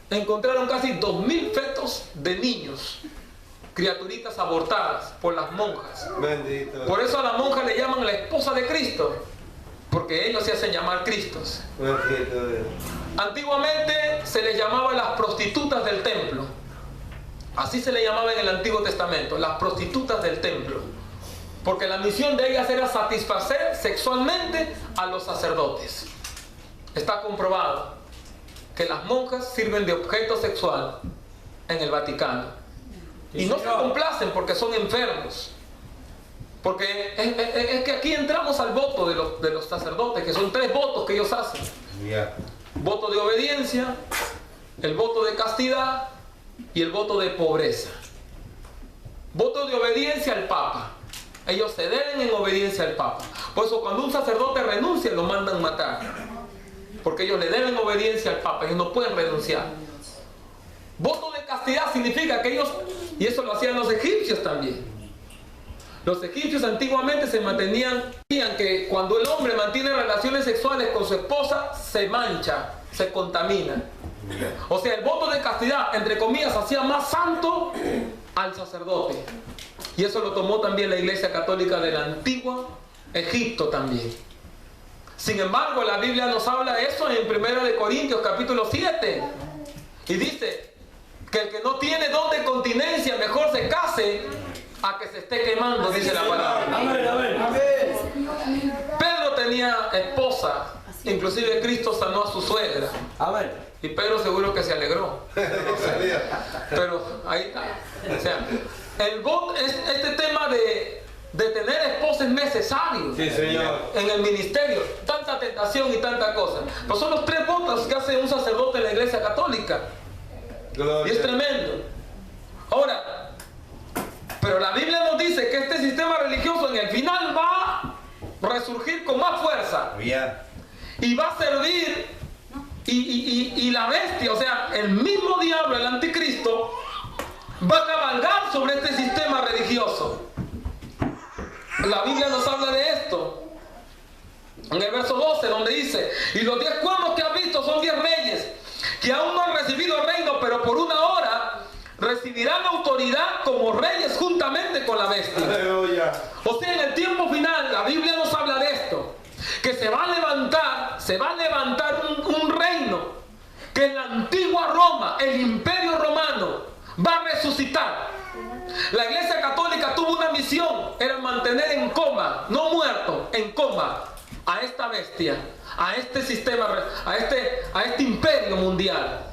encontraron casi 2.000 fetos de niños, criaturitas abortadas por las monjas. Bendito. Por eso a la monja le llaman la esposa de Cristo, porque ellos se hacen llamar Cristos. Bendito Dios. Antiguamente se les llamaba las prostitutas del templo. Así se le llamaba en el Antiguo Testamento, las prostitutas del templo. Porque la misión de ellas era satisfacer sexualmente a los sacerdotes. Está comprobado que las monjas sirven de objeto sexual en el Vaticano. Y no se complacen porque son enfermos. Porque es que aquí entramos al voto de los sacerdotes, que son 3 votos que ellos hacen. Aleluya. Voto de obediencia, el voto de castidad y el voto de pobreza. Voto de obediencia al Papa. Ellos se deben en obediencia al Papa. Por eso cuando un sacerdote renuncia, lo mandan matar. Porque ellos le deben obediencia al Papa, ellos no pueden renunciar. Voto de castidad. castidad significa que ellos, y eso lo hacían los egipcios también. Los egipcios antiguamente se mantenían que cuando el hombre mantiene relaciones sexuales con su esposa, se mancha, se contamina. O sea, el voto de castidad, entre comillas, hacía más santo al sacerdote. Y eso lo tomó también la Iglesia Católica del antiguo Egipto también. Sin embargo, la Biblia nos habla de eso en 1 Corintios capítulo 7. Y dice que el que no tiene don de continencia mejor se case a que se esté quemando, dice la palabra. Pedro tenía esposa, inclusive Cristo sanó a su suegra. Y Pedro seguro que se alegró. Pero ahí está. O sea, este tema de tener esposa es necesario. Sí, Señor. En el ministerio. Tanta tentación y tanta cosa. Pero son los 3 votos que hace un sacerdote en la Iglesia Católica. Gloria. Y es tremendo. Ahora, pero la Biblia nos dice que este sistema religioso en el final va a resurgir con más fuerza. Y va a servir, y la bestia, o sea, el mismo diablo, el anticristo, va a cabalgar sobre este sistema religioso. La Biblia nos habla de esto. En el verso 12, donde dice: y los 10 cuernos que has visto son 10 reyes, que aún no han recibido el reino, pero por una hora recibirán autoridad como reyes juntamente con la bestia. Aleluya. O sea, en el tiempo final, la Biblia nos habla de esto, que se va a levantar un reino, que en la antigua Roma, el imperio romano, va a resucitar. La Iglesia Católica tuvo una misión, era mantener en coma, no muerto, en coma, a esta bestia, a este sistema, a este imperio mundial,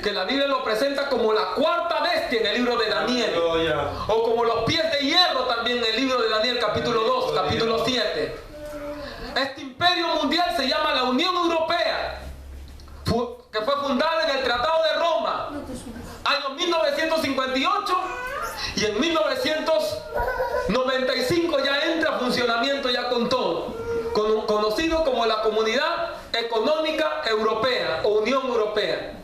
que la Biblia lo presenta como la 4ª bestia en el libro de Daniel, o como los pies de hierro también en el libro de Daniel capítulo 2, capítulo 7. Este imperio mundial se llama la Unión Europea, que fue fundada en el Tratado de Roma, año 1958, y en 1995 ya entra a funcionamiento ya con todo, conocido como la Comunidad Económica Europea o Unión Europea.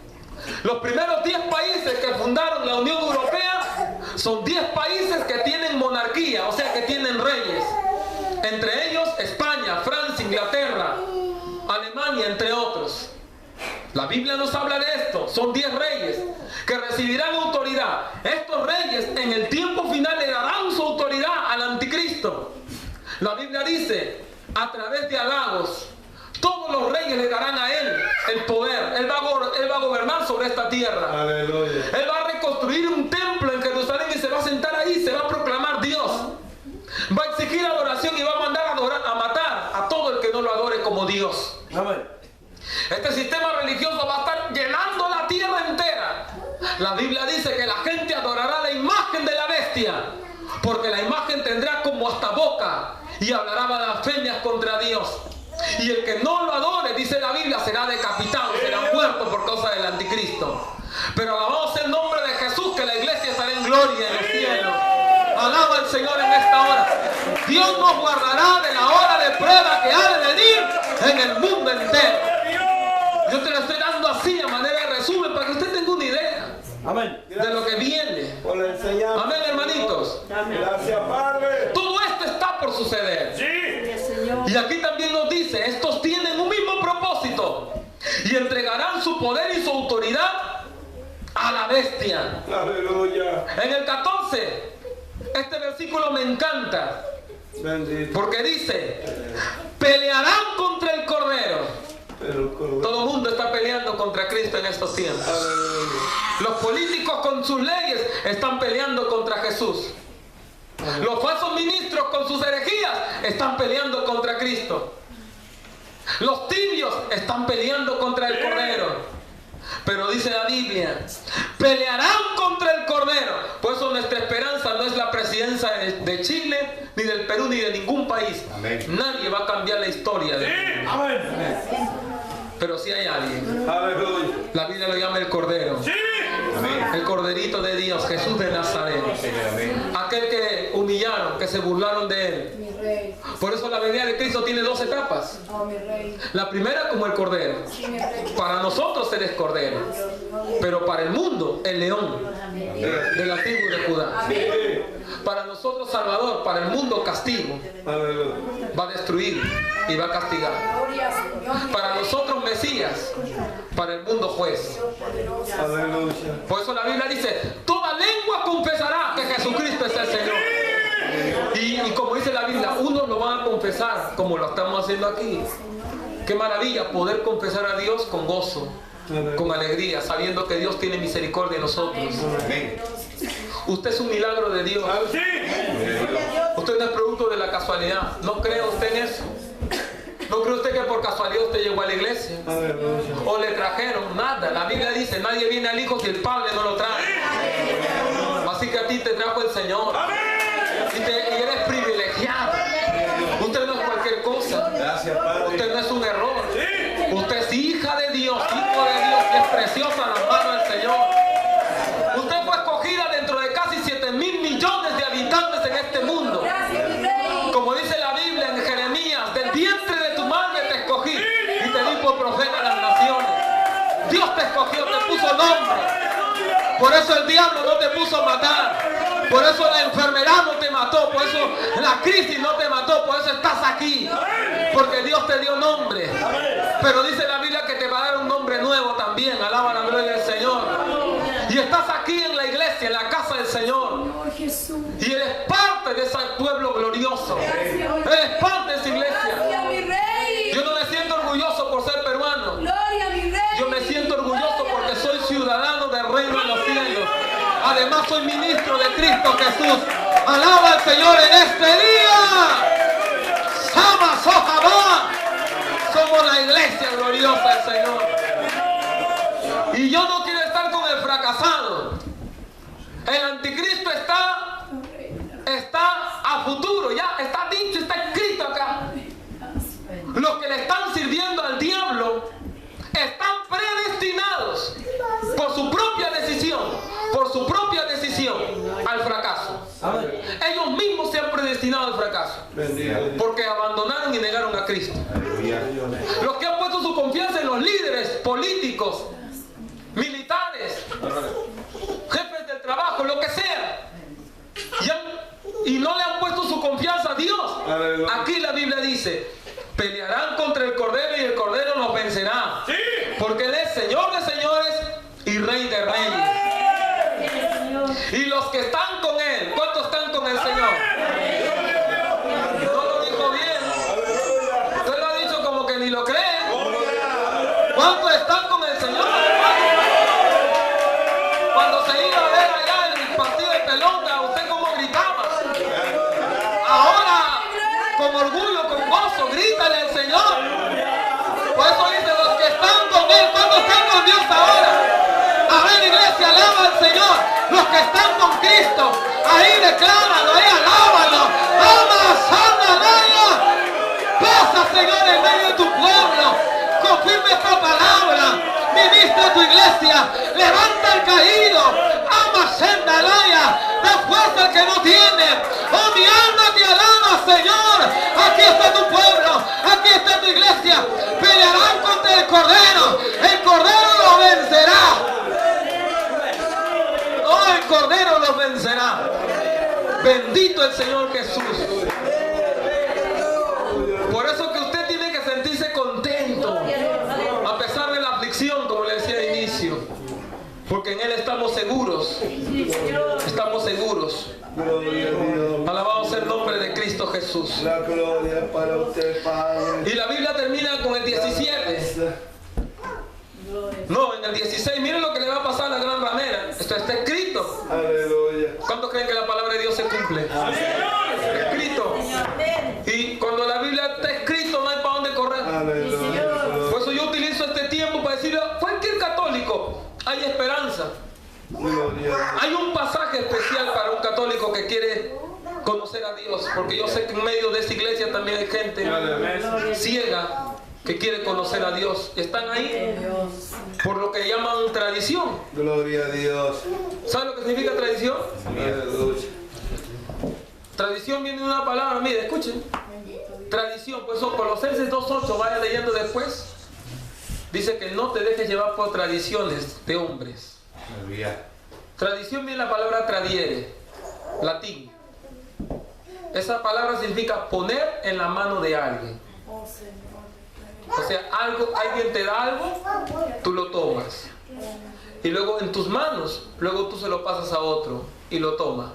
Los primeros 10 países que fundaron la Unión Europea son 10 países que tienen monarquía, o sea que tienen reyes. Entre ellos España, Francia, Inglaterra, Alemania, entre otros. La Biblia nos habla de esto. Son 10 reyes que recibirán autoridad. Estos reyes en el tiempo final le darán su autoridad al anticristo. La Biblia dice: a través de halagos, todos los reyes le darán a él el poder. Él va a gobernar sobre esta tierra. Aleluya. Él va a reconstruir un templo en Jerusalén y se va a sentar ahí, se va a proclamar Dios. Va a exigir adoración y va a mandar a matar a todo el que no lo adore como Dios. Amén. Este sistema religioso va a estar llenando la tierra entera. La Biblia dice que la gente adorará la imagen de la bestia, porque la imagen tendrá como hasta boca y hablará blasfemias contra Dios. Y el que no lo adore, dice la Biblia, será decapitado, será muerto por causa del anticristo. Pero alabamos el nombre de Jesús, que la iglesia estará en gloria en el cielo. Alaba al Señor en esta hora. Dios nos guardará de la hora de prueba que ha de venir en el mundo entero. Yo te lo estoy dando así a manera de resumen para que usted tenga una idea. Amén. De lo que viene. Por la enseñanza. Amén, hermanitos. Gracias, Padre. Todo esto está por suceder. Y aquí también nos dice: estos tienen un mismo propósito y entregarán su poder y su autoridad a la bestia. Aleluya. En el 14, este versículo me encanta. Bendito. Porque dice: pelearán contra el Cordero. Todo el mundo está peleando contra Cristo en estos tiempos. Aleluya. Los políticos con sus leyes están peleando contra Jesús. Los falsos ministros con sus herejías están peleando contra Cristo. Los tibios están peleando contra el Cordero. Pero dice la Biblia: pelearán contra el Cordero. Por eso nuestra esperanza no es la presidencia de Chile, ni del Perú, ni de ningún país. Amén. Nadie va a cambiar la historia de Amén. Pero sí hay alguien. Aleluya. La Biblia lo llama el Cordero. Amén. El Corderito de Dios, Jesús de Nazaret. Amén. Aquel que humillaron, que se burlaron de él. Rey. Por eso la venida de Cristo tiene dos etapas. Oh, mi Rey. La primera como el cordero. Sí, mi Rey. Para nosotros eres cordero, pero para el mundo el león de la tribu de Judá. Para nosotros Salvador, para el mundo castigo. Va a destruir y va a castigar. Gloria, Señor. Para nosotros Mesías, para el mundo juez. Por eso la Biblia dice, toda lengua confesará que Jesucristo es el Señor. Y como dice la Biblia, unos lo van a confesar como lo estamos haciendo aquí. Qué maravilla poder confesar a Dios con gozo, con alegría, sabiendo que Dios tiene misericordia de nosotros. Usted es un milagro de Dios. Usted no es producto de la casualidad. ¿No cree usted en eso? ¿No cree usted que por casualidad usted llegó a la iglesia? ¿O le trajeron? Nada. La Biblia dice, nadie viene al Hijo si el Padre no lo trae. Así que a ti te trajo el Señor. Y eres privilegiado. Usted no es cualquier cosa. Usted no es un error. Usted es hija de Dios, hijo de Dios, que es preciosa en las manos del Señor. Usted fue escogida dentro de casi 7.000 millones de habitantes en este mundo. Como dice la Biblia en Jeremías, del vientre de tu madre te escogí y te di por profeta a las naciones. Dios te escogió, te puso nombre. Por eso el diablo no te puso a matar. Por eso la enfermedad no te mató. Por eso la crisis no te mató. Por eso estás aquí. Porque Dios te dio nombre. Pero dice la Biblia que te va a dar un nombre nuevo también. Alaba la gloria del Señor. Y estás aquí en la iglesia, en la casa del Señor. Y eres parte de ese pueblo glorioso. Eres parte de esa iglesia. Yo no me siento orgulloso por ser peruano. Yo me siento orgulloso porque soy ciudadano del reino de los cielos. Además soy ministro de Cristo Jesús. Alaba al Señor en este día. Sama Sohabá. Somos la iglesia gloriosa del Señor. Y yo no quiero estar con el fracasado. El anticristo está a futuro. Ya está dicho, está escrito acá. Los que le están sirviendo al diablo están predestinados por su propia decisión al fracaso. Ellos mismos se han predestinado al fracaso porque abandonaron y negaron a Cristo. Los que han puesto su confianza en los líderes políticos, militares, jefes del trabajo, lo que sea, y no le han puesto su confianza a Dios. Aquí la Biblia dice, pelearán contra el Cordero y el Cordero los vencerá. Porque Él es Señor de señores y Rey de reyes. Y los que están con Él, ¿cuántos están con el Señor? No lo dijo bien. Usted lo ha dicho como que ni lo cree. ¿Cuántos están con el Señor? Cuando se iba a ver allá el partido de pelota, ¿usted cómo gritaba? Ahora, con orgullo, con gozo, grítale al Señor. Por eso dice, los que están con Él, ¿cuántos están con Dios ahora? A ver, iglesia, alaba al Señor. Los que están con Cristo, ahí decláralo, ahí alábalo. Ama, sana, naya. Pasa, Señor, en medio de tu pueblo. Confirma esta palabra. Ministra tu iglesia. Levanta al caído. Ama, senda, naya. Da fuerza al que no tiene. Oh, mi alma te alaba, Señor. Aquí está tu pueblo. Aquí está tu iglesia. Pelearán contra el Cordero. El Cordero lo vencerá. Oh, el Cordero los vencerá. Bendito el Señor Jesús. Por eso que usted tiene que sentirse contento a pesar de la aflicción, como le decía al inicio, porque en Él estamos seguros. Estamos seguros. Alabado sea el nombre de Cristo Jesús. La gloria para usted, Padre. Y la Biblia termina con el 17. No, en el 16, miren lo que le va a pasar a la gran ramera. Esto está escrito. Aleluya. ¿Cuántos creen que la palabra de Dios se cumple? Está escrito. Y cuando la Biblia está escrito, no hay para dónde correr. Aleluya. Por eso yo utilizo este tiempo para decirle a cualquier católico, hay esperanza. Hay un pasaje especial para un católico que quiere conocer a Dios, porque yo sé que en medio de esta iglesia también hay gente ciega que quiere conocer a Dios. Están ahí por lo que llaman tradición. Gloria a Dios. ¿Sabe lo que significa tradición? Aleluya. Tradición viene de una palabra, mire, escuchen. Tradición, pues eso, Colosenses 2:8, vaya leyendo después. Dice que no te dejes llevar por tradiciones de hombres. Tradición viene la palabra tradiere, latín. Esa palabra significa poner en la mano de alguien. O sea, alguien te da algo, tú lo tomas. Y luego en tus manos, luego tú se lo pasas a otro y lo toma.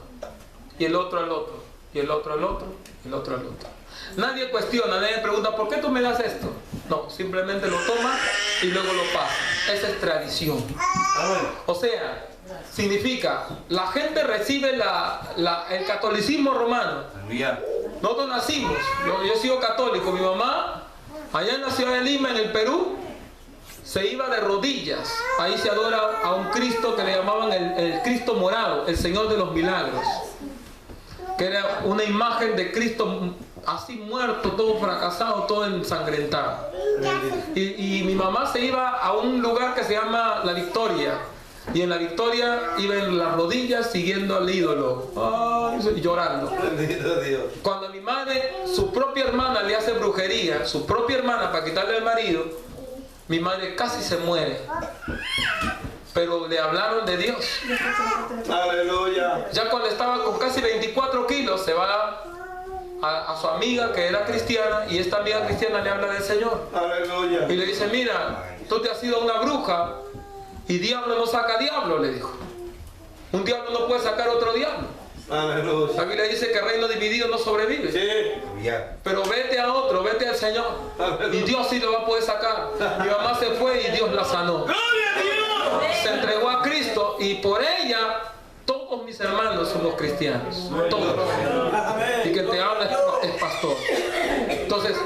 Y el otro al otro, y el otro al otro, y el otro al otro. Nadie cuestiona, nadie pregunta, ¿por qué tú me das esto? No, simplemente lo toma y luego lo pasa. Esa es tradición. O sea, significa, la gente recibe el catolicismo romano. Nosotros nacimos, yo he sido católico, mi mamá, allá en la ciudad de Lima, en el Perú, se iba de rodillas. Ahí se adora a un Cristo que le llamaban el Cristo morado, el Señor de los Milagros, que era una imagen de Cristo así muerto, todo fracasado, todo ensangrentado. Y mi mamá se iba a un lugar que se llama La Victoria, y en La Victoria iba en las rodillas siguiendo al ídolo, llorando. Cuando a mi madre, su propia hermana le hace brujería, su propia hermana, para quitarle al marido, mi madre casi se muere. Pero le hablaron de Dios. Aleluya. Ya cuando estaba con casi 24 kilos, se va a su amiga que era cristiana, y esta amiga cristiana le habla del Señor. Aleluya. Y le dice, mira, tú te has sido una bruja y diablo no saca diablo, le dijo. Un diablo no puede sacar otro diablo. Aleluya. La Biblia dice que reino dividido no sobrevive. Sí. Pero vete a otro, vete al Señor. Y Dios sí lo va a poder sacar. Mi mamá se fue y Dios la sanó. Se entregó a Cristo y por ella todos mis hermanos somos cristianos. Todos. Y que te habla es pastor. Entonces,